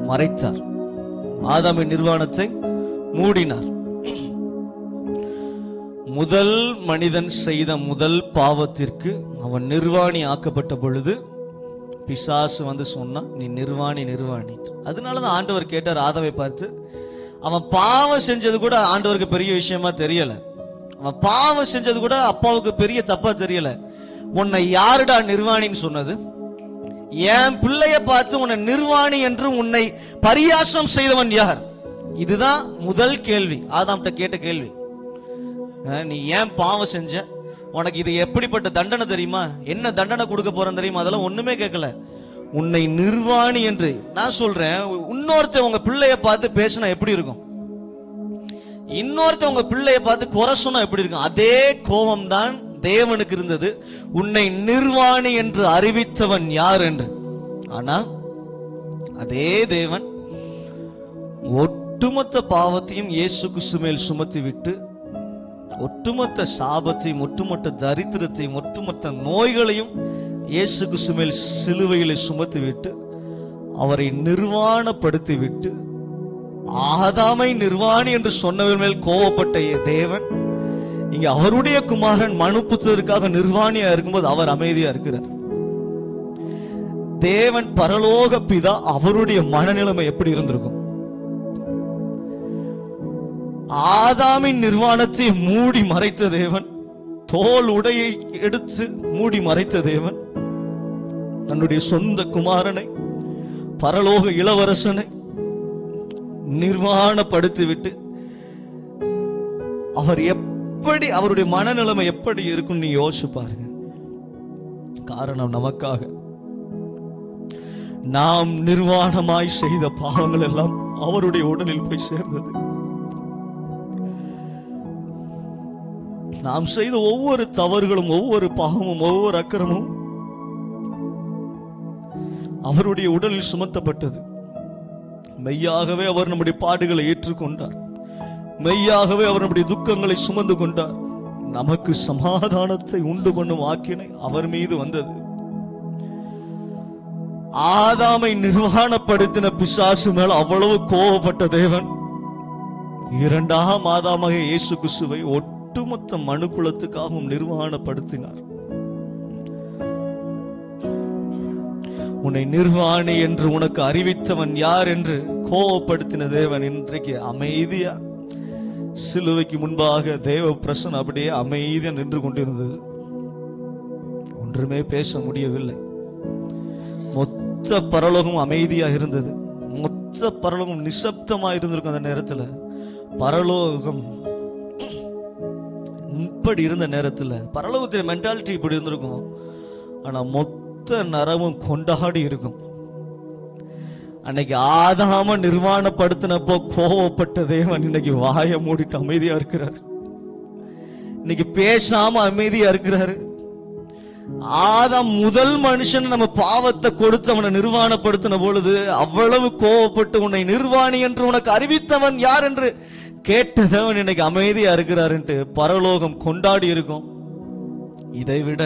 மறைத்தார், ஆதாமின் நிர்வாணத்தை மூடினார். முதல் மனிதன் செய்த முதல் பாவத்திற்கு அவன் நிர்வாணி ஆக்கப்பட்ட பொழுது பிசாசு வந்து சொன்னா, நீ நிர்வாணி நிர்வாணி. அதனாலதான் ஆண்டவர் கேட்டார் ஆதாமை பார்த்து. அவன் பாவம் செஞ்சது கூட ஆண்டவருக்கு பெரிய விஷயமா தெரியல, அவன் பாவம் செஞ்சது கூட அப்பாவுக்கு பெரிய தப்பா தெரியல. உன்னை யாருடா நிர்வாணின்னு சொன்னது? என் பிள்ளைய பார்த்து உன்னை நிர்வாணி என்று உன்னை பரியாசம் செய்தவன் யார்? இதுதான் முதல் கேள்வி, ஆதாம்கிட்ட கேட்ட கேள்வி. நீ ஏன் பாவம் செஞ்ச, உனக்கு இது எப்படிப்பட்ட தண்டனை தெரியுமா, என்ன தண்டனை கொடுக்க போறேன் தெரியுமா, அதெல்லாம் ஒண்ணுமே கேட்கல. உன்னை நிர்வாணி என்று. நான் சொல்றேன், இன்னொருத்த உங்க பிள்ளைய பார்த்து பேசினா எப்படி இருக்கும், இன்னொருத்த உங்க பிள்ளைய பார்த்து குறை சொன்னா எப்படி இருக்கும்? அதே கோபம் தான் தேவனுக்கு இருந்தது, உன்னை நிர்வாணி என்று அறிவித்தவன் யார் என்று. ஆனா அதே தேவன் ஒட்டுமொத்த பாவத்தையும் இயேசு கிறிஸ்து மேல் சுமத்தி விட்டு, ஒட்டுமொத்த சாபத்தையும், ஒட்டுமொத்த தரித்திரத்தையும், ஒட்டுமொத்த நோய்களையும் இயேசு கிறிஸ்து மேல் சிலுவையிலே சுமத்தி விட்டு அவரை நிர்வாணப்படுத்தி விட்டு, ஆதாமை நிர்வாணி என்று சொன்னவர் மேல் கோபப்பட்ட தேவன் இங்க அவருடைய குமாரன் மனுப்புத்ததற்காக நிர்வாணியா இருக்கும்போது அவர் அமைதியா இருக்கிறார். தேவன் பரலோக பிதா, அவருடைய மனநிலைமை எப்படி இருந்திருக்கும்? ஆதாமின் நிர்வாணத்தை மூடி மறைத்த தேவன், தோல் உடையை எடுத்து மூடி மறைத்த தேவன், தன்னுடைய சொந்த குமாரனை, பரலோக இளவரசனை நிர்வாணப்படுத்தி விட்டு அவர் எப்படி, அவருடைய மனநிலைமை எப்படி இருக்கும் நீ யோசிச்சு பாருங்க. காரணம் நமக்காக நாம் நிர்வாணமாய் செய்த பாவங்கள் எல்லாம் அவருடைய உடலில் போய் சேர்ந்தது. நாம் செய்த ஒவ்வொரு தவறுகளும், ஒவ்வொரு பாவமும், ஒவ்வொரு அக்கிரமும் அவருடைய உடலில் சுமத்தப்பட்டது. மெய்யாகவே அவர் நம்முடைய பாடுகளை ஏற்றுக்கொண்டார், மெய்யாகவே அவர் நம்முடைய துக்கங்களை சுமந்து கொண்டார். நமக்கு சமாதானத்தை உண்டு பண்ணும் ஆக்கினை அவர் மீது வந்தது. ஆதாமை நிர்வாணப்படுத்தின பிசாசு மேல் அவ்வளவு கோபப்பட்ட தேவன் இரண்டாம் ஆதாமாக இயேசு கிறிஸ்துவை ஒட்டுமொத்த மனுக்குலத்துக்காகவும் நிர்வாணப்படுத்தினார். உன்னை நிர்வாணி என்று உனக்கு அறிவித்தவன் யார் என்று கோபப்படுத்தின தேவன் இன்றைக்கு அமைதியா சிலுவைக்கு முன்பாக தேவ பிரசன்னம் அப்படியே அமைதியா நின்று கொண்டிருந்தது. ஒன்றுமே பேச முடியவில்லை. மொத்த பரலோகம் அமைதியா இருந்தது, மொத்த பரலோகம் நிசப்தமா இருந்திருக்கும். அந்த நேரத்துல பரலோகம் இப்படி இருந்த நேரத்துல பரலோகத்தின் மென்டாலிட்டி இப்படி இருந்திருக்கும். ஆனா மொத்த நரமும் கொண்டாடி இருக்கும். அன்னைக்கு ஆதாம நிர்வாணப்படுத்தினப்போ கோவப்பட்ட தேவன் இன்னைக்கு வாயை மூடிட்டு அமைதியா இருக்கிறார். இன்னைக்கு பேசாம அமைதியா இருக்கிறாரு. ஆதாம் முதல் மனுஷன் நம்ம பாவத்தை கொடுத்து அவனை நிர்வாணப்படுத்தின பொழுது அவ்வளவு கோவப்பட்டு உன்னை நிர்வாணி என்று உனக்கு அறிவித்தவன் யார் என்று கேட்டதவன் இன்னைக்கு அமைதியா இருக்கிறார் என்று பரலோகம் கொண்டாடி இருக்கும். இதைவிட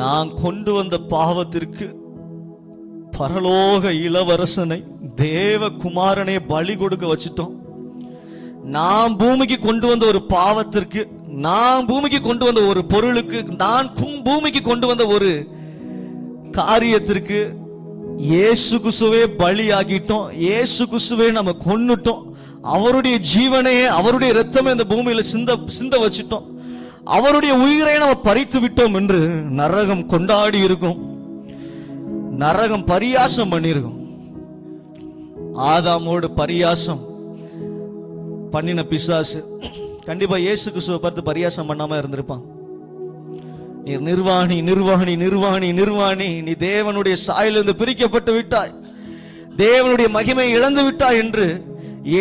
நான் கொண்டு வந்த பாவத்திற்கு பரலோக இளவரசனை, தேவ குமாரனை பலி கொடுக்க வச்சிட்டோம். நான் பூமிக்கு கொண்டு வந்த ஒரு பாவத்திற்கு, நான் பூமிக்கு கொண்டு வந்த ஒரு பொருளுக்கு, நான் பூமிக்கு கொண்டு வந்த ஒரு காரியத்திற்கு இயேசு கிறிஸ்துவே பலியாகிட்டோம். இயேசு கிறிஸ்துவே நம்ம கொன்னுட்டோம். அவருடைய ஜீவனையே, அவருடைய இரத்தமே இந்த பூமியில சிந்த வச்சிட்டோம். அவருடைய உயிரை நம்ம பறித்து விட்டோம் என்று நரகம் கொண்டாடி இருக்கும். நரகம் பரியாசம் பண்ணிருக்கும். ஆதாமோடு பரியாசம் பண்ணின பிசாசு கண்டிப்பா இயேசு கிறிஸ்துவை பார்த்து பரியாசம் பண்ணாம இருந்திருப்பான். நிர்வாணி நிர்வாணி நிர்வாணி நிர்வாணி, நீ தேவனுடைய சாயலிருந்து பிரிக்கப்பட்டு விட்டாய், தேவனுடைய மகிமை இழந்து விட்டாய் என்று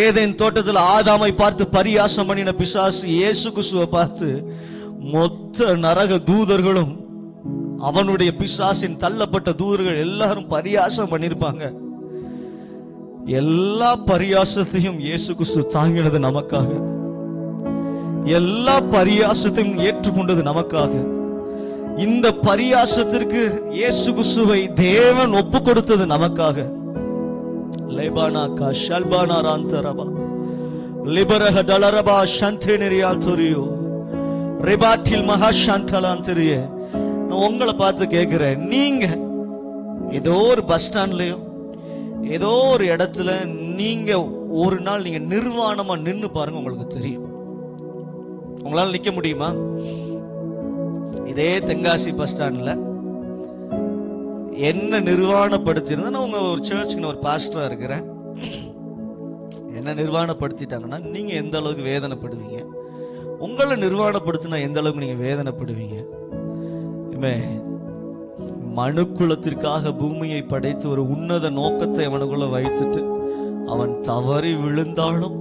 ஏதேன் தோட்டத்தில் ஆதாமை பார்த்து பரியாசம் பண்ணின பிசாசு இயேசு கிறிஸ்துவை பார்த்து மொத்த நரக தூதர்களும் அவனுடைய பிசாசின் தள்ளப்பட்ட தூதர்கள் எல்லாரும் பரியாசம் பண்ணிருப்பாங்க. எல்லா பரியாசத்தையும் இயேசு கிறிஸ்து தாங்கினது நமக்காக, எல்லா பரியாசத்தையும் ஏற்றுக்கொண்டது நமக்காக. இந்த பரியாசத்திற்கு இயேசு கிறிஸ்துவை தேவன் ஒப்பு கொடுத்தது நமக்காக. லேபானா கா ஷல்பானா ராந்தரபா லிபரஹ டலரபா ஷந்தேனரியால் தொரியோ ரெபாட்டில் மகா ஷந்தலாந்தரியே. நான் உங்களை பார்த்து கேட்கிறேன், நீங்க ஏதோ ஒரு பஸ் ஸ்டாண்ட்லயோ ஏதோ ஒரு இடத்துல நீங்க ஒரு நாள் நீங்க நிர்வாணமா நின்னு பாருங்க, உங்களுக்கு தெரியும். உங்களால நிக்க முடியுமா? இதே தென்காசி பஸ் ஸ்டாண்ட்ல என்ன நிர்வாணப்படுத்திருந்தா, நான் உங்க ஒரு சர்ச்சுக்கு ஒரு பாஸ்டரா இருக்கிறேன், என்ன நிர்வாணப்படுத்திட்டாங்கன்னா நீங்க எந்த அளவுக்கு வேதனைப்படுவீங்க? உங்களை நிர்வாணப்படுத்தினா எந்த அளவுக்கு நீங்க வேதனைப்படுவீங்க? மனுக்குலத்திற்காக பூமியை படைத்து ஒரு உன்னத நோக்கத்தை அவனுக்குள்ள வைத்துட்டு அவன் தவறி விழுந்தாலும்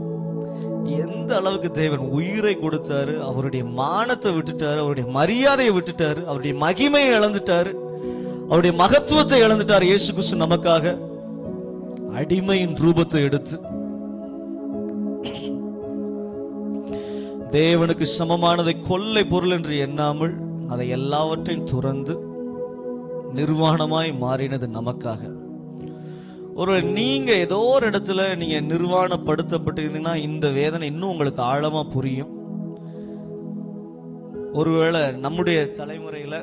எந்த அளவுக்கு தேவன் உயிரை கொடுத்தாரு, அவருடைய மானத்தை விட்டுட்டாரு, அவருடைய மரியாதையை விட்டுட்டாரு, அவருடைய மகிமையை இழந்துட்டாரு, அவருடைய மகத்துவத்தை இழந்துட்டார். இயேசு கிறிஸ்து நமக்காக அடிமையின் ரூபத்தை எடுத்து தேவனுக்கு சமமானதை கொள்ளை பொருள் என்று எண்ணாமல் அதை எல்லாவற்றையும் துறந்து நிர்வாணமாய் மாறினது நமக்காக. ஒரு நீங்க ஏதோ ஒரு இடத்துல நீங்க நிர்வாணப்படுத்தப்பட்டிருந்தீங்கன்னா இந்த வேதனை இன்னும் உங்களுக்கு ஆழமா புரியும். ஒருவேளை நம்முடைய தலைமுறையில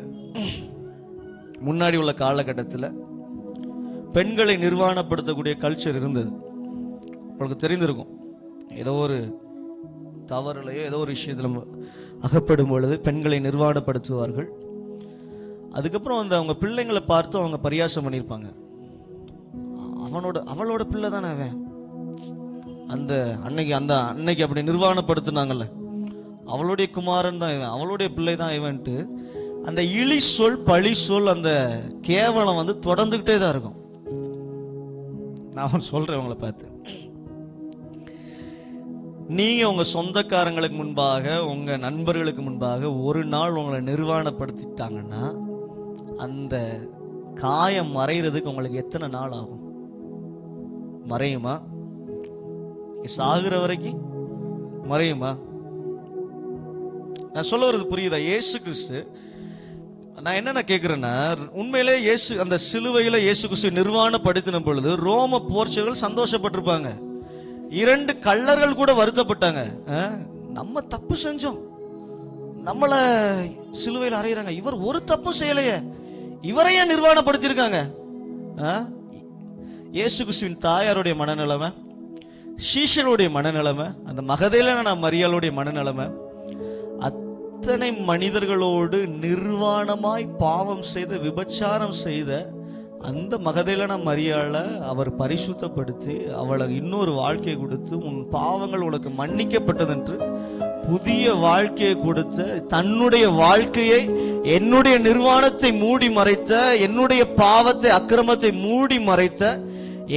முன்னாடி உள்ள காலகட்டத்தில் பெண்களை நிர்வாணப்படுத்தக்கூடிய கல்ச்சர் இருந்தது. உங்களுக்கு தெரிந்திருக்கும். ஏதோ ஒரு தவறுலையோ ஏதோ ஒரு விஷயத்துல அகப்படும் பொழுது பெண்களை நிர்வாணப்படுத்துவார்கள். அதுக்கப்புறம் அவங்க பிள்ளைங்களை பார்த்து அவங்க பரியாசம் பண்ணியிருப்பாங்க. அவளோட பிள்ளை தானே அவன், அந்த அன்னைக்கு அப்படி நிர்வாணப்படுத்தினாங்கல்ல, அவளுடைய குமாரன் தான் இவன், அவளுடைய பிள்ளை தான் இவன்ட்டு அந்த இழி சொல் பழி சொல் அந்த கேவலம் தொடர்ந்துகிட்டே தான் இருக்கும். நான் சொல்றேன் உங்களை பார்த்து, நீங்க உங்க சொந்தக்காரங்களுக்கு முன்பாக உங்க நண்பர்களுக்கு முன்பாக ஒரு நாள் உங்களை நிர்வாணப்படுத்திட்டாங்கன்னா அந்த காயம் மறைகிறதுக்கு உங்களுக்கு எத்தனை நாள் ஆகும்? மறையுமா? சாகுற வரைக்கும் மறையுமா? நான் சொல்ல வர்றது புரியுதா? இயேசு கிறிஸ்து, நான் என்ன கேட்கிறேன்னா, உண்மையிலே இயேசு அந்த சிலுவையில இயேசு கிறிஸ்து நிர்வாணப்படுத்தின பொழுது ரோம போர்ச்சர்கள் சந்தோஷப்பட்டிருப்பாங்க. 2 கள்ளர்கள் கூட வருத்தப்பட்டாங்க. நம்ம தப்பு செஞ்சோம், நம்மள சிலுவையில் அறையிறாங்க, இவர் ஒரு தப்பு செய்யலையே, இவரையே நிர்வாணப்படுத்தியிருக்காங்க. இயேசு கிறிஸ்துவின் தாயாருடைய மனநிலைமை, சீஷருடைய மனநிலைமை, அந்த மகதலேனா மரியாளுடைய மனநிலைமை, அத்தனை மனிதர்களோடு நிர்வாணமாய் பாவம் செய்த விபச்சாரம் செய்த அந்த மகதலேனா மரியாளை அவர் பரிசுத்தப்படுத்தி அவளுக்கு இன்னொரு வாழ்க்கையை கொடுத்து, உன் பாவங்கள் உனக்கு மன்னிக்கப்பட்டது என்று புதிய வாழ்க்கையை கொடுத்த, தன்னுடைய வாழ்க்கையை என்னுடைய நிர்வாணத்தை மூடி மறைத்த, என்னுடைய பாவத்தை அக்கிரமத்தை மூடி மறைத்த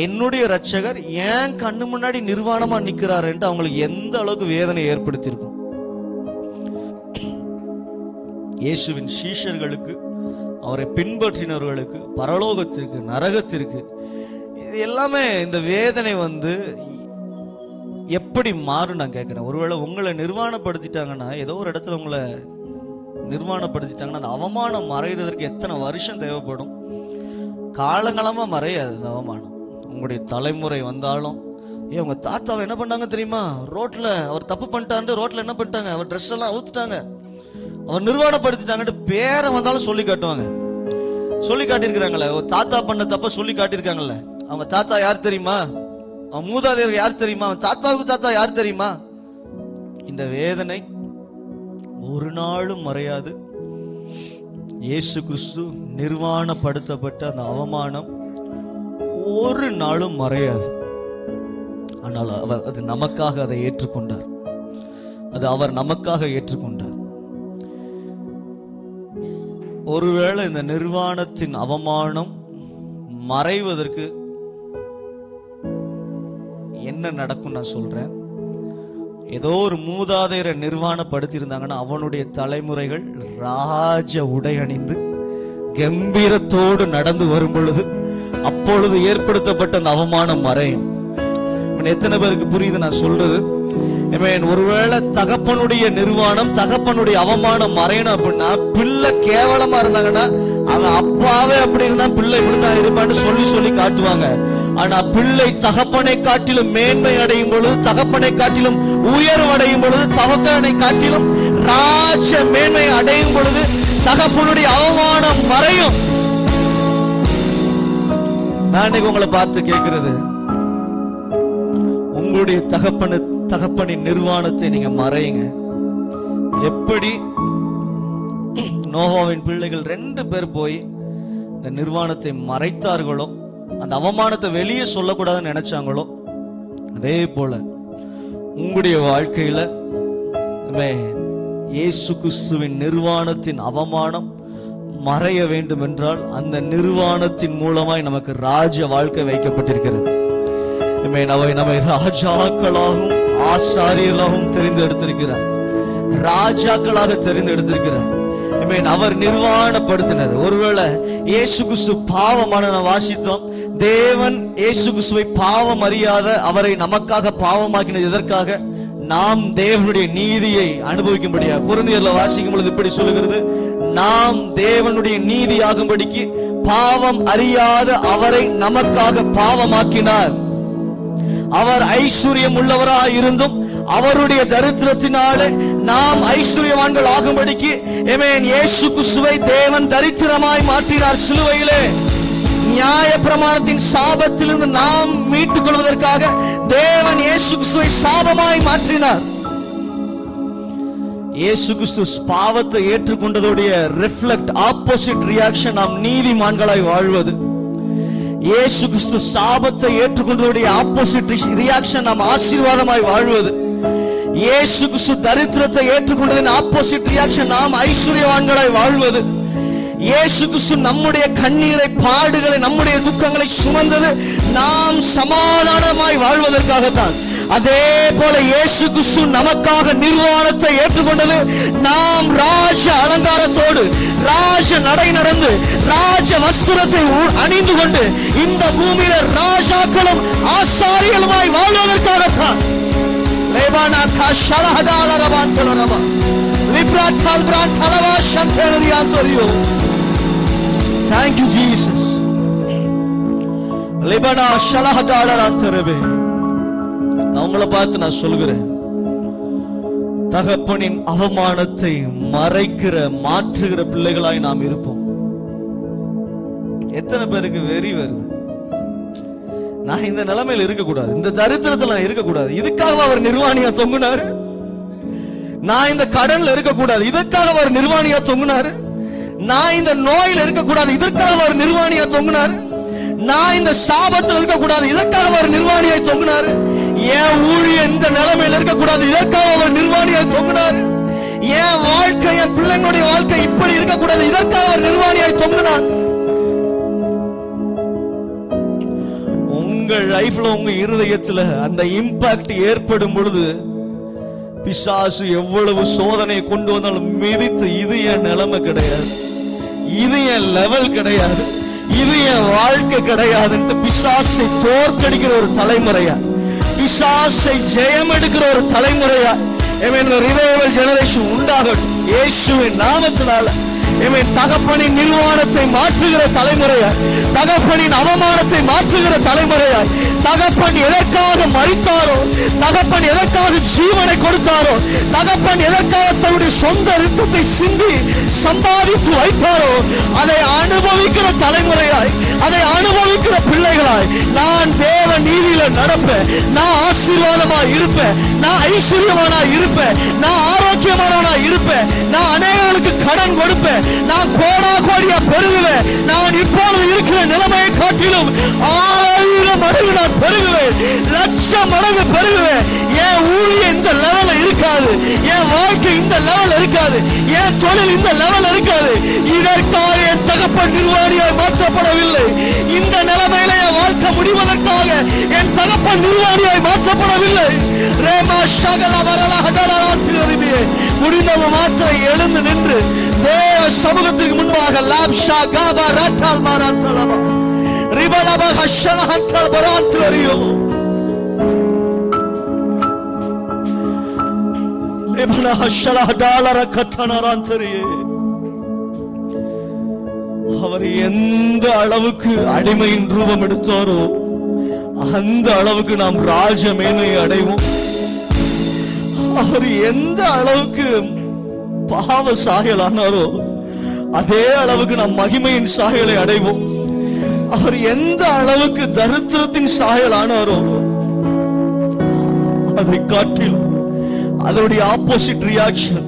என்னுடைய இரட்சகர் ஏன் கண்ணு முன்னாடி நிர்வாணமா நிக்கிறார் என்று அவங்களுக்கு எந்த அளவுக்கு வேதனை ஏற்படுத்தியிருக்கும். இயேசுவின் சீஷர்களுக்கு, அவரை பின்பற்றினவர்களுக்கு, பரலோகத்திற்கு, நரகத்திற்கு, இது எல்லாமே இந்த வேதனை எப்படி மாறும் நான் கேட்கிறேன். ஒருவேளை உங்களை நிர்வாணப்படுத்திட்டாங்கன்னா, ஏதோ ஒரு இடத்துல உங்களை நிர்வாணப்படுத்திட்டாங்கன்னா அந்த அவமானம் மறைகிறதுக்கு எத்தனை வருஷம் தேவைப்படும்? காலங்காலமா மறையாது அந்த அவமானம். உங்களுடைய தலைமுறை வந்தாலும், உங்க தாத்தாவை என்ன பண்ணாங்க தெரியுமா? ரோட்ல அவர் தப்பு பண்ணிட்டாரு, ரோட்ல என்ன பண்ணிட்டாங்க, அவர் ட்ரெஸ் எல்லாம் அவுத்துட்டாங்க, அவர் நிர்வாணப்படுத்திட்டாங்கன்னு பேரை வந்தாலும் சொல்லி காட்டுவாங்க. சொல்லி காட்டியிருக்கிறாங்களே, தாத்தா பண்ண தப்ப சொல்லி காட்டியிருக்காங்கல்ல. அவங்க தாத்தா யார் தெரியுமா? அவன் மூதாதையர் யார் தெரியுமா? அவன் தாத்தாவுக்கு தாத்தா யார் தெரியுமா? இந்த வேதனை ஒரு நாளும் மறையாது. இயேசு கிறிஸ்து நிர்வாணப்படுத்தப்பட்ட அந்த அவமானம் ஒரு நாளும் மறையாது. ஆனால் அது நமக்காக அதை ஏற்றுக்கொண்டார். அது அவர் நமக்காக ஏற்றுக்கொண்டார். ஒருவேளை இந்த நிர்வாணத்தின் அவமானம் மறைவதற்கு என்ன நடக்கும் நான் சொல்றேன். ஏதோ ஒரு மூதாதையரை நிர்வாணப்படுத்தி இருந்தாங்கன்னா அவனுடைய தலைமுறைகள் ராஜ உடை அணிந்து கம்பீரத்தோடு நடந்து வரும் பொழுது அப்பொழுது ஏற்படுத்தப்பட்ட அந்த அவமானம் மறையும். எத்தனை பேருக்கு புரியுது நான் சொல்றது? ஒருவேளை தகப்பனுடைய நிர்வாணம், தகப்பனுடைய அவமானம் மறையணும் அப்படின்னா, பிள்ளை கேவலமா இருந்தாங்கன்னா அவங்க அப்பாவே அப்படி இருந்தா பிள்ளை இப்படித்தான் இருப்பான்னு சொல்லி சொல்லி காட்டுவாங்க. ஆனா பிள்ளை தகப்பனை காட்டிலும் மேன்மை அடையும் பொழுது, தகப்பனை காட்டிலும் உயர்வு அடையும் பொழுது, தகப்பனை காட்டிலும் ராஜ மேன்மை அடையும் பொழுது தகப்பனுடைய அவமானம் மறையும். நான் இன்னைக்கு உங்களை பார்த்து கேட்கிறது, உங்களுடைய தகப்பனின் நிர்வாணத்தை நீங்க மறையுங்க. எப்படி நோவாவின் பிள்ளைகள் 2 பேர் போய் இந்த நிர்வாணத்தை மறைத்தார்களோ, அந்த அவமானத்தை வெளியே சொல்லக்கூடாதுன்னு நினைச்சாங்களோ, அதே போல உங்களுடைய வாழ்க்கையில இயேசு கிறிஸ்துவின் நிர்வாணத்தின் அவமானம் மறைய வேண்டும் என்றால் அந்த நிர்வாணத்தின் மூலமாய் நமக்கு ராஜ வாழ்க்கை வைக்கப்பட்டிருக்கிறது. நம்மை ராஜாக்களாகவும் ஆசாரியர்களாகவும் தெரிந்தெடுத்திருக்கிறார், ராஜாக்களாக தெரிந்தெடுத்திருக்கிறார். அவர் நிர்வாணப்படுத்தினது. ஒருவேளை இயேசு கிறிஸ்து பாவமான வாசித்தோம், தேவன் இயேசு கிறிஸ்துவை பாவம் அறியாத அவரை நமக்காக பாவமாக்கினது எதற்காக? நாம் தேவனுடைய நீதியை அனுபவிக்கும்படியாக. கொரிந்தியர்ல வாசிக்கும் பொழுது இப்படி சொல்லுகிறது, நாம் தேவனுடைய நீதி ஆகும்படிக்கு பாவம் அறியாத அவரை நமக்காக பாவமாக்கினார். அவர் ஐஸ்வர்யம் உள்ளவராய் இருந்தும் அவருடைய தரித்திரத்தினாலே நாம் ஐஸ்வர்யவான்கள் ஆகும்படிக்கு இயேசு கிறிஸ்துவை தேவன் தரித்திரமாய் மாற்றினார். சிலுவையிலே நியாய பிரமாணத்தின் சாபத்திலிருந்து நாம் மீட்டுக் கொள்வதற்காக தேவன் இயேசு கிறிஸ்துவை சாபமாய் மாற்றினார். இயேசு கிறிஸ்து பாவத்தை ஏற்றுக்கொண்டதுடைய ரிஃப்ளெக்ட் ஆப்போசிட் ரியாக்ஷன் நாம் நீதிமான்களாய் வாழ்வது. இயேசு கிறிஸ்து சாபத்தை ஏற்றுக்கொண்டதுடைய ஆப்போசிட் ரியாக்ஷன் நாம் ஆசீர்வாதமாய் வாழ்வது. இயேசு கிறிஸ்து தரித்திரத்தை ஏற்றுக்கொண்டதின் ஆப்போசிட் ரியாக்ஷன் நாம் ஐஸ்வர்யவான்களாய் வாழ்வது. இயேசு கிறிஸ்து நம்முடைய கண்ணீரை, பாடுகளை, நம்முடைய துக்கங்களை சுமந்தது நாம் சமாதானமாய் வாழ்வதற்காகத்தான். அதே போல இயேசு கிறிஸ்து நமக்காக நிர்வாணத்தை ஏற்றுக்கொண்டது நாம் ராஜ அலங்காரத்தோடு, ராஜ நடை நடந்து, ராஜ வஸ்திரத்தை அணிந்து கொண்டு இந்த பூமியில ராஜாக்களும் ஆசாரியர்களுமாய் வாழ்வதற்காகத்தான். Thank you, Jesus. Lebana shalahadalar antarebe. நான் உங்களை பார்த்து நான் சொல்கிறேன், தகப்பனின் அவமானத்தை மறைக்கிற, மாற்றுகிற பிள்ளைகளாய் நாம் இருப்போம். எத்தனை பேருக்கு வெறி வருது? நான் இந்த நிலைமையில இருக்கக்கூடாது, இந்த தரித்திரத்தில் நான் இருக்கக்கூடாது, இதுக்காக அவர் நிர்வாணியா தொங்குனாரு. நான் இந்த கடன்ல இருக்கக்கூடாது, இதற்காக அவர் நிர்வாணியா தொங்குனாரு. நான் இந்த நோயில இருக்கக்கூடாது, இதற்காக அவர் நிர்வாணியா தொங்குனாரு. நான் இந்த சாபத்தில் இருக்கக்கூடாது, இதற்காக அவர் நிர்வாணியாய் தொங்குனாரு. என் ஊழிய இந்த நிலைமையில இருக்கக்கூடாது, இதற்காக அவர் நிர்வாணியாய் தொங்குனார். என் வாழ்க்கை, என் பிள்ளைங்களுடைய வாழ்க்கை இப்படி இருக்கக்கூடாது, இதற்காக அவர் நிர்வாணியாய் தொங்குனார். உங்கள் லைஃப்ல, உங்க இருதயத்துல அந்த இம்பாக்ட் ஏற்படும் பொழுது பிசாசு எவ்வளவு சோதனை கொண்டு வந்தாலும் மிதித்து, இது என் நிலைமை கிடையாது, இது என் லெவல் கிடையாது, இது என் வாழ்க்கை கிடையாது, பிசாசை தோற்கடிக்கிற ஒரு தலைமுறையா, பிசாசை ஜெயம் எடுக்கிற ஒரு தலைமுறையா ரிவைவல் ஜெனரேஷன் உண்டாகட்டும் இயேசுவின் நாமத்தினால. தகப்பனின் நிர்வாணத்தை மாற்றுகிற தலைமுறையாய், தகப்பனின் அவமானத்தை மாற்றுகிற தலைமுறையாய், தகப்பன் எதற்காக மரித்தாரோ, தகப்பன் எதற்காக ஜீவனை கொடுத்தாரோ, தகப்பன் எதற்காக தன்னுடைய சொந்த ரத்தத்தை சிந்தி சம்பாதித்து வைத்தாரோ அதை அனுபவிக்கிற தலைமுறையாய், அதை அனுபவிக்கிற பிள்ளைகளாய் நான் தேவ நீதியில நடப்பேன். நான் ஆசீர்வாதமாய் இருப்பேன், நான் ஐஸ்வர்யமானாய் இருப்பேன், நான் ஆரோக்கியமானவனாய் இருப்பேன், நான் அநேகர்களுக்கு கடன் கொடுப்பேன், நான் கோடியா பெருகுவேன். நான் இப்பொழுது இருக்கிற நிலைமையை காட்டிலும் 1000 மடங்கு நான் பெருகுவேன், 1,00,000 மடங்கு பெருகுவேன். என் ஊழிய இந்த லெவல்ல இருக்காது, என் வாழ்க்கை இந்த லெவல்ல இருக்காது, என் தொழில் இந்த லெவல்ல இருக்காது. இதற்காக என் தகப்பன் நிர்வாணியாய் மாற்றப்படவில்லை. இந்த நிலைமையில என் வாழ்க்கை முடிவதற்காக என் தகப்பன் நிர்வாணியாய் மாற்றப்படவில்லை. ரேமா சகல வரல ஹதலராத்திரியே முடிந்தவ மாத்திரை எழுந்து நின்று தேவ சமூகத்திற்கு முன்பாக லாப்ஷா காபா ராட்டால் மாராத்தலபா ரிபலபா ஹஷன ஹண்டல் பராத்ரியோ அவர் எந்த அளவுக்கு அடிமையின் ரூபம் எடுத்தாரோ அந்த அளவுக்கு நாம் ராஜமேன்மை அடைவோம். அவர் எந்த அளவுக்கு பாவ சாயலானாரோ அதே அளவுக்கு நாம் மகிமையின் சாயலை அடைவோம். அவர் எந்த அளவுக்கு தரித்திரத்தின் சாயலானாரோ அதை காட்டிலும் அதோடைய ஆப்போசிட் ரியாக்ஷன்.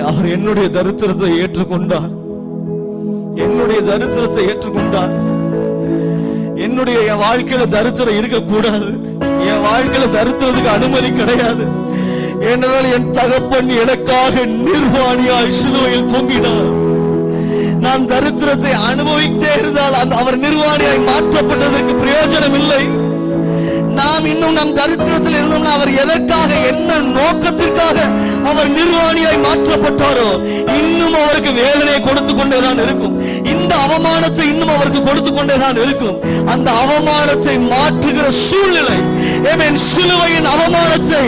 அவர் என்னுடைய தரித்திரத்தை ஏற்றுக்கொண்டார். என்னுடைய தரித்திரத்தை ஏற்றுக்கொண்டார். என்னுடைய என் வாழ்க்கையில தரித்திரம் இருக்கக்கூடாது. என் வாழ்க்கையில தரித்திரத்துக்கு அனுமதி கிடையாது. ஏனென்றால் என் தகப்பன் எனக்காக நிர்வாணியாய் சிலுவையில் தொங்கினார். நான் தரித்திரத்தை அனுபவித்தே இருந்தால் அவர் நிர்வாணியாய் மாற்றப்பட்டதற்கு பிரயோஜனம் இல்லை. நாம் இன்னும் நம் தரித்திரத்தில் இருந்தோம்னா அவர் எதற்காக, என்ன நோக்கத்திற்காக அவர் நிர்வாணியாய் மாற்றப்பட்டாரோ இன்னும் அவருக்கு வேதனையை கொடுத்து கொண்டேதான் இருக்கும். இந்த அவமானத்தை இன்னும் அவருக்கு கொடுத்து கொண்டேதான் இருக்கும். அந்த அவமானத்தை மாற்றுகிற சூழ்நிலை, சிலுவையின் அவமானத்தை,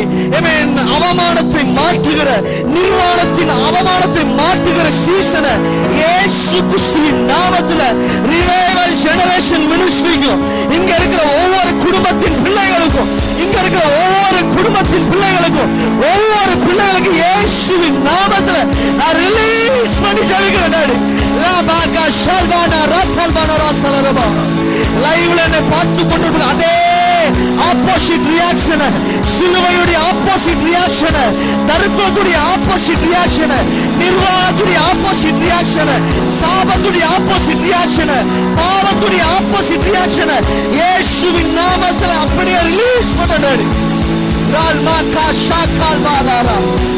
அவமானத்தை மாற்றுகிற, நிர்வாணத்தின் அவமானத்தை மாற்றுகிற சீசனை இயேசு கிறிஸ்துவின் நாமத்தில் ரிவைவல் ஜெனரேஷன் மினிஸ்ட்ரிக்கும், இங்க இருக்கிற ஒவ்வொரு குடும்பத்தின் பிள்ளைகளுக்கும், இங்க இருக்கிற ஒவ்வொரு குடும்பத்தின் பிள்ளைகளுக்கும், ஒவ்வொரு பிள்ளைகளுக்கும் இயேசுவின் நாமத்தில் நான் ரிலீஸ் பண்ணி ஜெபிக்கிறேன். லைவ்ல என்னை பார்த்து கொண்டிருக்கிற அதே ஆப்போசிட் ரியாக்ஷன், சிலுவையுடைய ஆப்போசிட் ரியாக்ஷன், தரித்திரத்துடைய ஆப்போசிட் ரியாக்ஷன், நிர்வாணத்துடைய ஆப்போசிட் ரியாக்ஷன், சாபத்துடைய ஆப்போசிட் ரியாக்ஷன், பாவத்துடைய ஆப்போசிட் ரியாக்ஷன் இயேசுவின் நாமத்தில் அப்படியே ரிலீஸ் பண்ணணும். ரால்மாகா ஷாகால் பாலாரா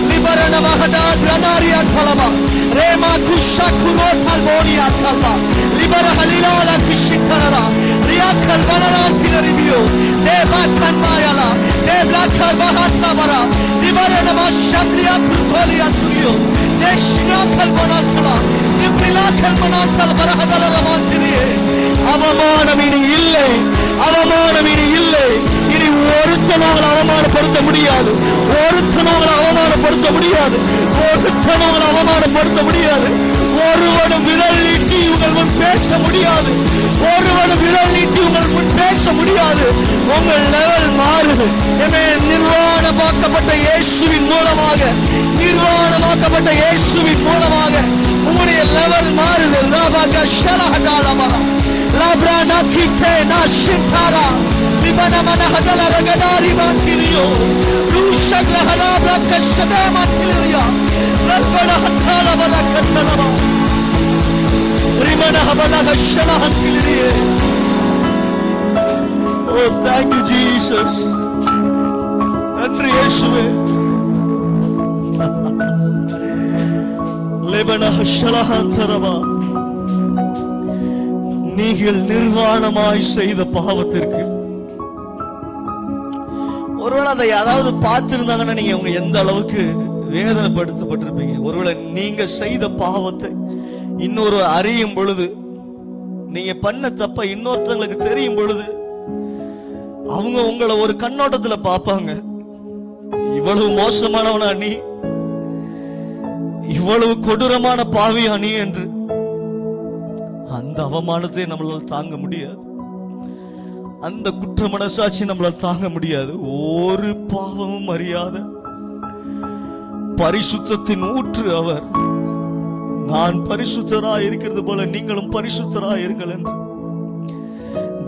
லிபரன மகதா ரனாரியா கலமா ரேமா குஷா குரோட்டால் போனியா கல்பா லிபர ஹலிலாலா கிஷிக்கரா ரியாக்கல் வனரா தினரிபியோ தேவா கன்மாயலா தேவ்லாக்கல் மகாத்மாவரா லிபரன மஷம்லியா குர்கோலியா துரியோ தேஷ்னாக்கல் மனாத்தலா நிப்ரிலாக்கல் மனாத்தல் வரஹதல ரமாந்திரியே. அவமானம் இனி இல்லை, அவமானம் இனி இல்லை. இனி ஒருத்தனவங்களை அவமானப்படுத்த முடியாது, ஒருத்தனவங்களை அவமானப்படுத்த முடியாது, ஒருத்தனவங்களை அவமானப்படுத்த முடியாது. ஒருவனும் விரல் நீட்டி உங்கள் முன் பேச முடியாது, ஒருவனும் விரல் நீட்டி உங்கள் முன் பேச முடியாது. உங்கள் லெவல் மாறுது. நிர்வாணமாக்கப்பட்ட இயேசுவின் மூலமாக, நிர்வாணமாக்கப்பட்ட இயேசுவின் மூலமாக உங்களுடைய லெவல் மாறுது. ராபாக ஷலஹதாலமா லாப்ரானா கிட்டே நாஷிகாரா லிபன மனஹதல ரகதாரி மாந்திரியோ ரூஷக்ல ஹலாப்ரா கஷதா மாந்திரியா ரல்பன ஹத்தால வல கத்தலமா ரிமன ஹபல கஷலஹந்திரியே. Oh, thank you Jesus. நன்றி இயேசுவே. லிபன ஹஷலஹந்தரமா நீங்கள் நிர்வாணமாய் செய்த பாவத்திற்கு ஒருவேளை அதை யாராவது பார்த்திருந்தாங்கன்னா நீங்க உங்க எந்த அளவுக்கு வேதனைப்படுத்தப்பட்டிருப்பீங்க. ஒருவேளை நீங்க செய்த பாவத்தை இன்னொரு அறியும் பொழுது, நீங்க பண்ண தப்ப இன்னொருத்தங்களுக்கு தெரியும் பொழுது அவங்க உங்களை ஒரு கண்ணோட்டத்துல பார்ப்பாங்க. இவ்வளவு மோசமானவனா நீ, இவ்வளவு கொடூரமான பாவியா நீ என்று. அந்த அவமானத்தை நம்மளால் தாங்க முடியாது, அந்த குற்ற மனசாட்சி நம்மளால் தாங்க முடியாது. ஒரு பாவமும் அறியாத பரிசுத்தத்தின் ஊற்று அவர். நான் பரிசுத்தராய் இருக்கிறது போல நீங்களும் பரிசுத்தராய் இருங்கள் என்று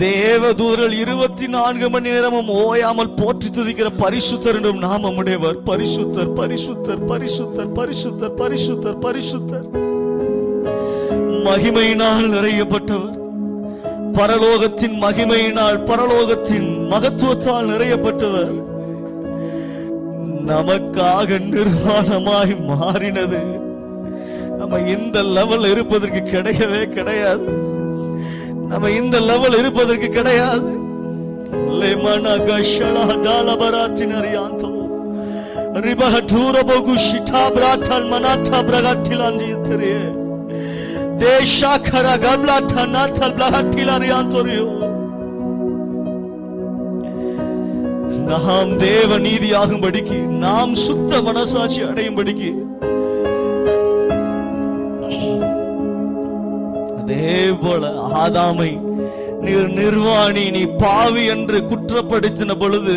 தேவதூதர்கள் 24 மணி நேரமும் ஓயாமல் போற்றி துதிக்கிற பரிசுத்தர் என்றும் நாமமுடையவர். பரிசுத்தர் பரிசுத்தர் பரிசுத்தர் பரிசுத்தர் பரிசுத்தர் பரிசுத்தர். மகிமையினால் நிறையப்பட்டவர், பரலோகத்தின் மகிமையினால், பரலோகத்தின் மகத்துவத்தால் நிறையப்பட்டவர். நமக்காக நிர்வாணமாய் மாறினது நம்ம இந்த லெவல் இருப்பதற்கு கிடையவே கிடையாது. நம்ம இந்த லெவல் இருப்பதற்கு கிடையாது. லேமனா கஷலா தாலபராத்தினரியாந்தோ ரிபஹதுரபகு ஷிதாப்ராத்தல் மனாத்தா பிரகத்திலாஞ்சித்ரே தேஷாಖರ ಗಬ್ಲಾಥನಾಥಲ್ ಬ್ಲಹಟಿಲಾರಿಯಾಂತೋರಿಯೋ. நாம் தேவ நீதியாகும்படிக்கு, நாம் சுத்த மனசாட்சி அடையும்படிக்கு, அதே போல ஆதாமை நீர் நிர்வாணி, நீ பாவி என்று குற்றப்படுத்தின பொழுது,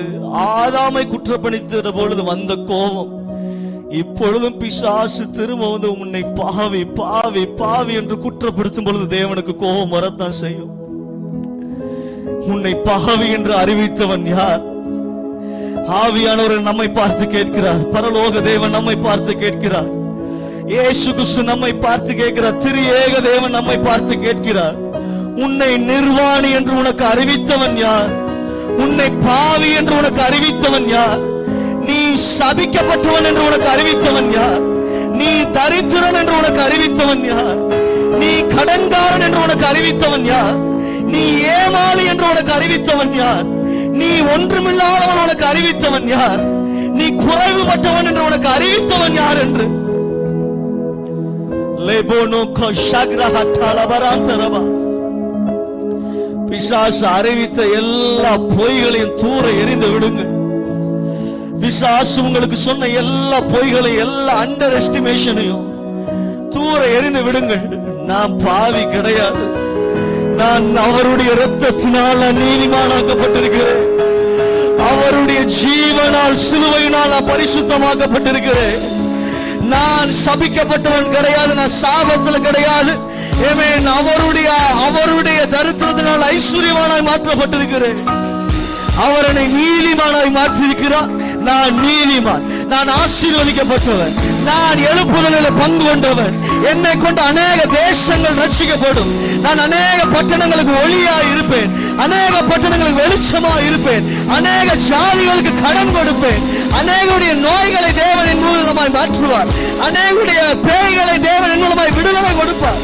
ஆதாமை குற்றப்படுத்தின பொழுது வந்த கோபம், இப்பொழுதும் பிசாசு திரும்ப வந்து உன்னை பாவி பாவி பாவி என்று குற்றப்படுத்தும் பொழுது தேவனுக்கு கோபம் வரத்தான் செய்யும். உன்னை பாவி என்று அறிவித்தவன் யார்? ஆவியானவர் நம்மை பார்த்து கேட்கிறார். பரலோக தேவன் நம்மை பார்த்து கேட்கிறார். இயேசு கிறிஸ்து நம்மை பார்த்து கேட்கிறார். திரியேக தேவன் நம்மை பார்த்து கேட்கிறார். உன்னை நிர்வாணி என்று உனக்கு அறிவித்தவன் யார்? உன்னை பாவி என்று உனக்கு அறிவித்தவன் யார்? நீ சபிக்கப்பட்டவன் என்று உனக்கு அறிவித்தவன் யார்? நீ தரித்திரன் என்று உனக்கு அறிவித்தவன் யார்? நீ கடன்காரன் என்று உனக்கு அறிவித்தவன் யார்? நீ ஏமாளி என்று உனக்கு அறிவித்தவன் யார்? நீ ஒன்றுமில்லாதவன் உனக்கு அறிவித்தவன் யார்? நீ குறைவுபட்டவன் என்று உனக்கு அறிவித்தவன் யார் என்று பிசாசு அறிவித்த எல்லா பொய்களையும் தூர எறிந்து விடுங்கள். பிசாசு உங்களுக்கு சொன்ன எல்லா பொய்களையும், எல்லா அண்டர் எஸ்டிமேஷனையும் தூர எறிந்து விடுங்கள். நான் பாவி கிடையாது. நான் அவருடைய இரத்தத்தினால் நீதிமானாக்கப்பட்டிருக்கிறேன். அவருடைய ஜீவனால், சிலுவையினால் நான் பரிசுத்தமாக்கப்பட்டிருக்கிறேன். நான் சபிக்கப்பட்டவன் கிடையாது. நான் சாபத்தில் கிடையாது. அவருடைய தரித்திரத்தினால் ஐஸ்வர்யவானாய் மாற்றப்பட்டிருக்கிறேன். அவர் என்னை நீதிமானாய் மாற்றிருக்கிறார். நான் நீதிமான். நான் ஆசீர்வதிக்கப்பட்டவன். நான் எழுப்புதலில் பங்கு கொண்டவன். என்னை கொண்டு அநேக தேசங்கள் ரட்சிக்கப்படும். நான் அநேக பட்டணங்களுக்கு ஒளியாய் இருப்பேன். அநேக பட்டணங்களுக்கு வெளிச்சமாய் இருப்பேன். அநேக ஜாதிகளுக்கு கடன் கொடுப்பேன். அநேகருடைய நோய்களை தேவன் என் மூலமாய் மாற்றுவார். அநேகருடைய பேய்களை தேவன் என் மூலமாய் விடுதலை கொடுப்பார்.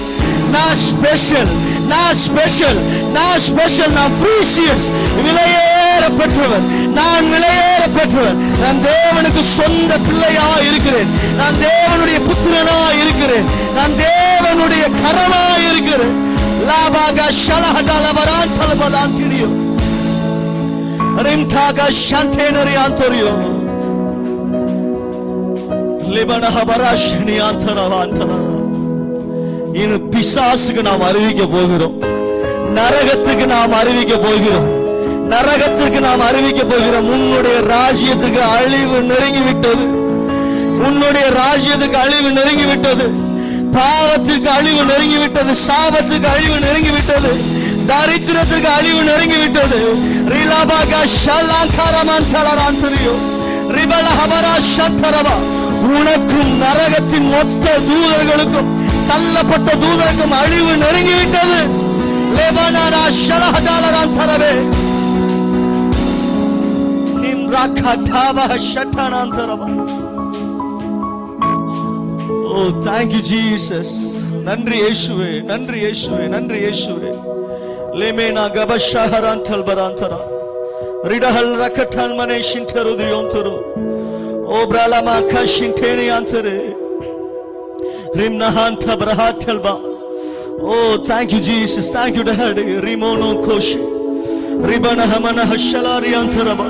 நான் ஸ்பெஷல், நான் ஸ்பெஷல், நான் ஸ்பெஷல், நான் ப்ரீசியஸ், விலையேற பெற்றவன். நான் விலையேற பெற்றவன். நான் தேவனுக்கு சொந்த பிள்ளையா இருக்கிறேன். நான் தேவனுடைய புத்திரனா இருக்கிறேன். நான் தேவனுடைய கரமா இருக்கிறேன். லாபாகா ஷலஹதல பராந்தல பதாந்திரியோ ரிம்தாகா ஷாந்தேனரி ஆந்தரியோ லிபனஹ பராஷ்னி ஆந்தரவாந்தர. இன்னும் பிசாசுக்கு நாம் அறிவிக்க போகிறோம். நரகத்துக்கு நாம் அறிவிக்க போகிறோம். நரகத்திற்கு நாம் அறிவிக்க போகிறோம். உன்னுடைய ராஜ்யத்துக்கு அழிவு நெருங்கிவிட்டது. உன்னுடைய ராஜ்யத்துக்கு அழிவு நெருங்கிவிட்டது. பாவத்திற்கு அழிவு நெருங்கிவிட்டது. சாபத்துக்கு அழிவு நெருங்கிவிட்டது. தரித்திரத்திற்கு அழிவு நெருங்கிவிட்டது. ரிலாபாகா ஷலாந்தரமான் சலராந்தரியோ ரிபலஹபரா ஷந்தரவா. உனக்கும் நரகத்தின் மொத்த தூதர்களுக்கும், தள்ளப்பட்ட தூதருக்கும் அழிவு நெருங்கிவிட்டது. லெபனாரா ஷலஹதாலராந்தரவே நிம்ராகதாபா ஷட்டனாந்தரவா. Oh, thank you Jesus. நன்றி இயேசுவே, நன்றி இயேசுவே, நன்றி இயேசுவே. லேமேனா கபஷஹராந்தல் பராந்தரா ரிடஹல் ரக்கட்டல் மனே ஷின்தருதியோந்தரு ஓ பிரலமா கஷின்தேனி Andre ரிம்னஹாந்த பிரஹாத்தல்பா. Oh, thank you Jesus, thank you Daddy. Rimono koshi ribana hamana hashalari antaraba.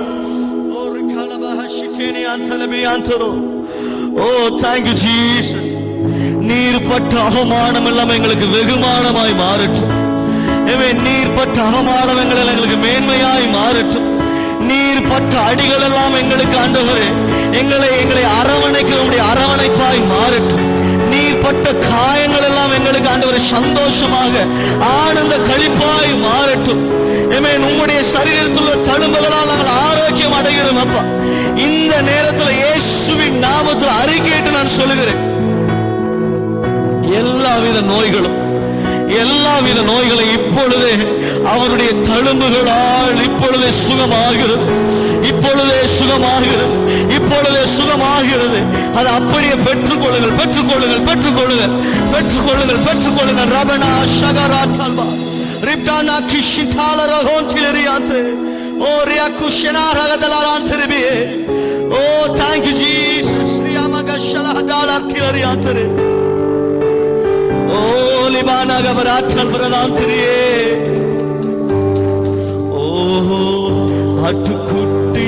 Oh, rikalaba hashiteni antalabi antaro. Oh, thank you Jesus. நீர் பட்ட அவமானம் எல்லாம் எங்களுக்கு வெகுமானமாய் மாறட்டும். நீர் பட்ட அவமானம் எங்களுக்கு மேன்மையாய் மாறட்டும். நீர் பட்ட அடிகள் எல்லாம் எங்களுக்கு ஆண்டவரே எங்களை அரவணைக்க அரவணைப்பாய் மாறட்டும். நீர் பட்ட காயங்கள் எல்லாம் எங்களுக்கு ஆண்டவரே சந்தோஷமாக ஆனந்த களிப்பாய் மாறட்டும். உம்முடைய சரீரத்தில் உள்ள தழும்புகளால் நாங்கள் ஆரோக்கியம் அடைகிறோம் அப்பா. இந்த நேரத்தில் இயேசுவின் நாமத்தில் அறிக்கையிட்டு நான் சொல்லுகிறேன், எல்லாவித நோய்களை இப்பொழுதே அவருடைய தழும்புகளால் இப்பொழுதே சுகமாகிறது. இப்பொழுதே சுகமாகிறது. இப்பொழுதே சுகமாகிறது. அது அப்படியே பெற்றுக்கொள்ளுங்கள், பெற்றுக்கொள்ளுங்கள், பெற்றுக்கொள்ளுங்கள், பெற்றுக்கொள்ளுங்கள், பெற்றுக்கொள்ளுங்கள். ரபனா ஷகரா தல்பா ரிப்டானா கிஷிதால ரஹோன்டிலரியாந்தே ஓ ரியாகுஷனா ரகதலாராந்தரிபியே. ஓ thank you Jesus. ரியாமக ஷலஹதாலர்திலரியாந்தரே ஓ லிபானா கபராத்தல் பிரதாந்தரியே. ஓ அட்டுக்குட்டி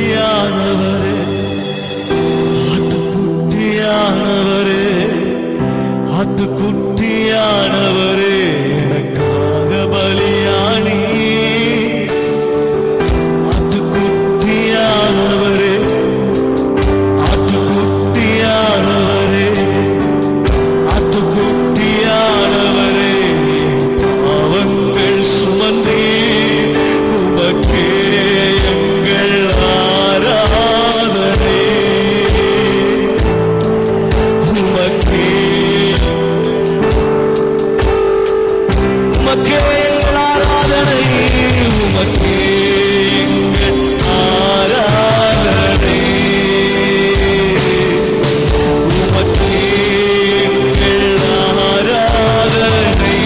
ஆட்டுக்குட்டியானவரே எனக்காக பலியானி. ஆட்டுக்குட்டியானவரே ஆட்டுக்குட்டியானவரே ஆட்டுக்குட்டியானவரே பாவங்கள் சுமந்தே உமக்கே எங்கள் ஆராதனை. உமக்கே உமக்கே எங்கள் ஆராதனை. உமக்கே எங்கள் ஆராதனை. உமக்கே எங்கள் ஆராதனை.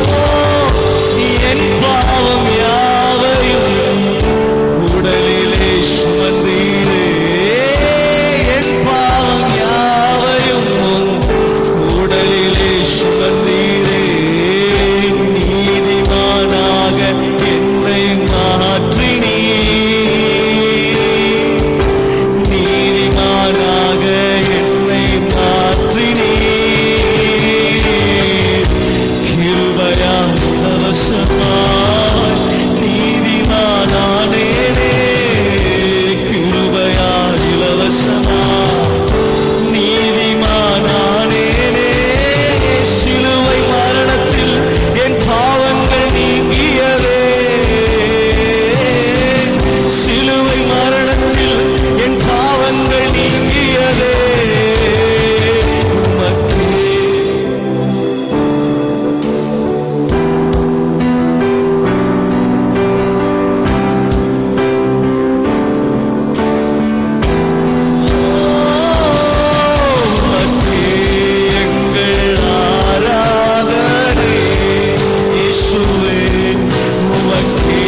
ஓ, என் பாவம் யாவையும் உடலிலே சுமந்தீரே. என் பாவம் யாவையும் உடலிலே சுமந்தீரே. நீதிமானாக என்னை மாற்றினீர். நீதிமானாக என்னை மாற்றினீர். கிருபையால் இலவசமாய் நீதிமானானேனே. கிருபையால் இலவசமாய் நீதிமானானேனே. சிலுவை மரணத்தில் என் பாவங்கள் நீங்கியதே. சிலுவை மரணத்தில் என் பாவங்கள் நீங்கியதே. உமக்கே உமக்கே எங்கள் ஆராதனை. இயேசுவே உமக்கே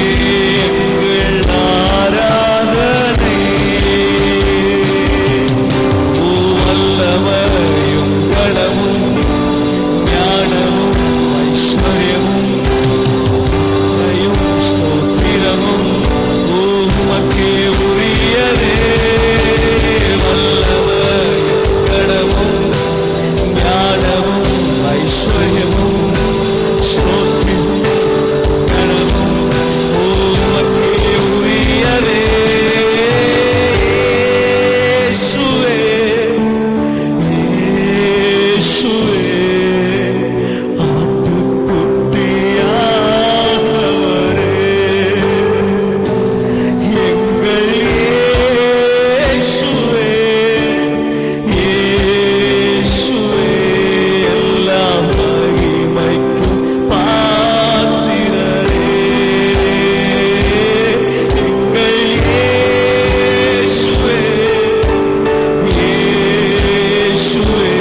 எங்கள் ஆராதனை. ஓ, வல்லமையும் கனமும் ஞானமும் ஐஸ்வர்யமும் தயையும் ஸ்தோத்திரமும் உமக்கே உரியதே. வல்லமையும் கனமும் ஞானமும் ஐஸ்வர்யமும் ஸ்தோத்திரமும் கனமும் உமக்கே உரியதே. இயேசுவே இயேசுவே ஆட்டுக்குட்டியானவரே எங்கள் இயேசுவே. இயேசுவே எல்லா மகிமைக்கும் பாத்திரரே. எங்கள் இயேசுவே. இயேசுவே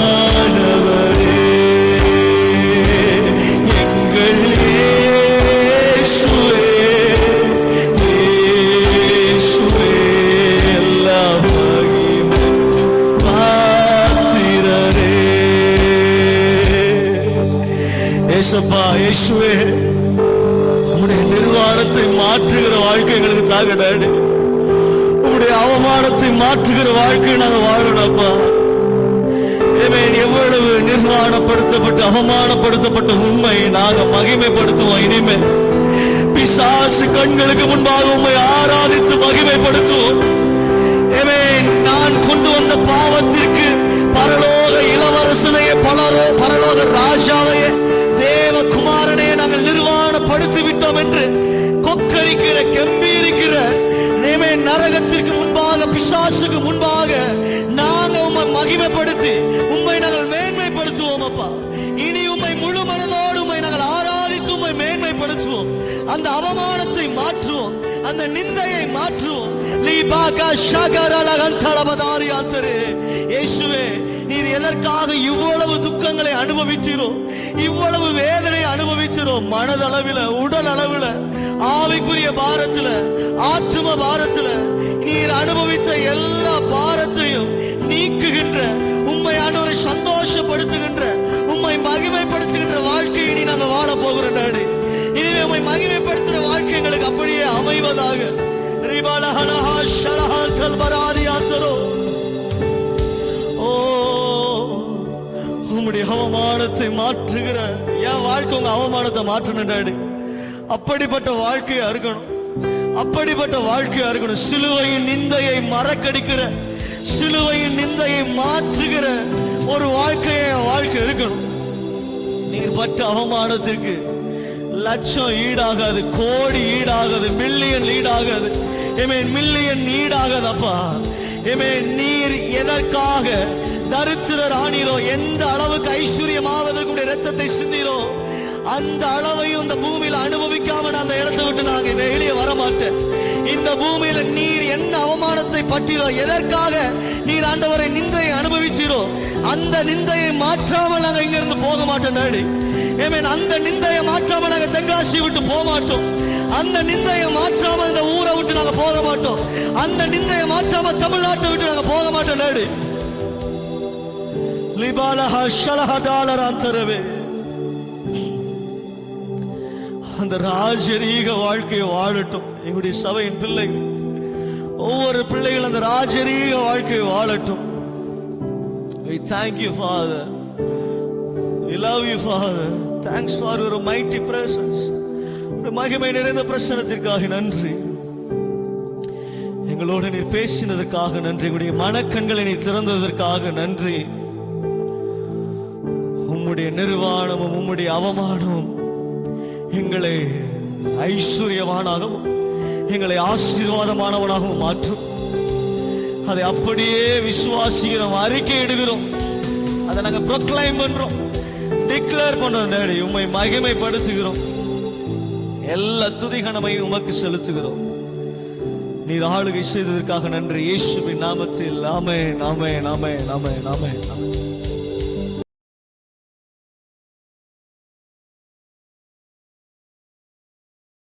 ஆட்டுக்குட்டியானவரே. எங்கள் இயேசுவே. இயேசுவே எல்லா மகிமைக்கும் பாத்திரரே. ஏசப்பா இயேசுவே உம்முடைய நிர்வாணத்தை மாற்றுகிற வாழ்க்கை எங்களுக்கு தாங்க டாடி. உம்முடைய அவமானத்தை மாற்றுகிற வாழ்க்கை நாங்கள் வாழணும்ப்பா. ஆமென். எவ்வளவு நிர்வாணப்படுத்தப்பட்ட அவமானப்படுத்தப்பட்ட உண்மை நாங்கள் மகிமைப்படுத்துவோம். இனிமே பிசாசு கண்களுக்கு முன்பாக உம்மை ஆராதித்து மகிமைப்படுத்துவோம். ஆமென். நான் கொண்டு வந்த பாவத்திற்கு பரலோக இளவரசனையே பரலோக ராஜாவையே தேவகுமாரனையே நாங்கள் நிர்வாணப்படுத்தி விட்டோம் என்று கொக்கரிக்கிற கம்பீரிக்கிற நரகத்திற்கு முன்பாக பிசாசுக்கு முன்பாக நாங்கள் உம்மை மகிமைப்படுத்தி உம்மை நாங்கள் மேன்மைப்படுத்துவோம் அப்பா. இனி உம்மை முழு மனதோடு உம்மை நாங்கள் ஆராதித்து உம்மை மேன்மைப்படுத்துவோம். அந்த அவமானத்தை மாற்றுவோம். அந்த நிந்தையை மாற்றுவோம். இயேசுவே நீர் எதற்காக இவ்வளவு துக்கங்களை அனுபவித்தீரோ, இவ்வளவு வேதனை அனுபவித்தீரோ, மனதளவில் உடல் அளவில் ஆவிக்குரிய பாரத்துல ஆத்தும பாரத்துல நீர் அனுபவித்த எல்லா பாரத்தையும் நீக்குகின்ற உம்மை சந்தோஷப்படுத்துகின்ற உம்மை மகிமைப்படுத்துகின்ற வாழ்க்கையை நீ நாங்கள் வாழ போகிறோம் டாடி. செய்வதாக. ஓ, உம்முடைய அவமானத்தை மாற்றுகிற என் வாழ்க்கை உங்க அவமானத்தை மாற்றணுண்டாடி. அப்படிப்பட்ட வாழ்க்கையா இருக்கணும், அப்படிப்பட்ட வாழ்க்கையா இருக்கணும். சிலுவையின் நிந்தையை மறக்கடிக்கிற, சிலுவையின் நிந்தையை மாற்றுகிற ஒரு வாழ்க்கை இருக்கணும். நீர் பட்ட அவமானத்திற்கு லட்சம் ஈடாகாது, கோடி ஈடாகாது, மில்லியன் ஈடாகாது. மில்லியன் ஈடாகாது அப்பா. நீர் எதற்காக தரித்திரர் ஆனீரோ, எந்த அளவுக்கு ஐஸ்வர்யமாவதற்கு ரத்தத்தை சிந்தீரோ, அந்த அளவையும் இந்த பூமியில அனுபவிக்காம நான் அந்த இடத்தை விட்டு நாங்க வெளியே வரமாட்டேன். இந்த பூமியில நீர் என்ன அவமானத்தை பற்றீரோ, எதற்காக நீர் ஆண்டவரை நிந்தையை அனுபவிச்சீரோ, அந்த நிந்தையை மாற்றாமல் நாங்க இங்க இருந்து போக மாட்டோம் டாடி. அந்த நிந்தையை மாற்றாமல் நாங்க தென்காசி விட்டு போக மாட்டோம். அந்த நிந்தையை மாற்றாம இந்த ஊரை விட்டு நாங்க போக மாட்டோம். அந்த நிந்தையை மாற்றாம தமிழ்நாட்டை விட்டு நாங்க போக மாட்டோம் டாடி. லிபாலஹ ஷலஹடாலராந்தரவே, அந்த ராஜரீக வாழ்க்கையை வாழட்டும் எங்களுடைய சபையின் பிள்ளைகள். ஒவ்வொரு பிள்ளைகள் அந்த ராஜரீக வாழ்க்கையை வாழட்டும். We thank you, Father. We love you, Father. Thanks for your mighty presence. மகிமை நிறைந்த பிரசன்னத்திற்காக நன்றி. எங்களோடு நீர் பேசினதற்காக நன்றி. எங்களுடைய மனக்கண்களை நீர் திறந்ததற்காக நன்றி. உம்முடைய நிர்வாணமும் உம்முடைய அவமானமும் எங்களை ஐஸ்வர்யவானாகவும் எங்களை ஆசீர்வாதமானவனாகவும் மாற்றும். அதை அப்படியே விசுவாசிக்கிறோம், அறிக்கை இடுகிறோம், அதை நாங்க ப்ரொக்ளைம் பண்றோம், டிக்ளேர் பண்றோம் டாடி. உம்மை மகிமைப்படுத்துகிறோம், எல்லா துதிகனமையும் உமக்கு செலுத்துகிறோம். நீர் ஆளுகை செய்ததற்காக நன்றி. இயேசுவின் நாமத்தில் ஆமென், ஆமென், ஆமென், ஆமென், ஆமென்.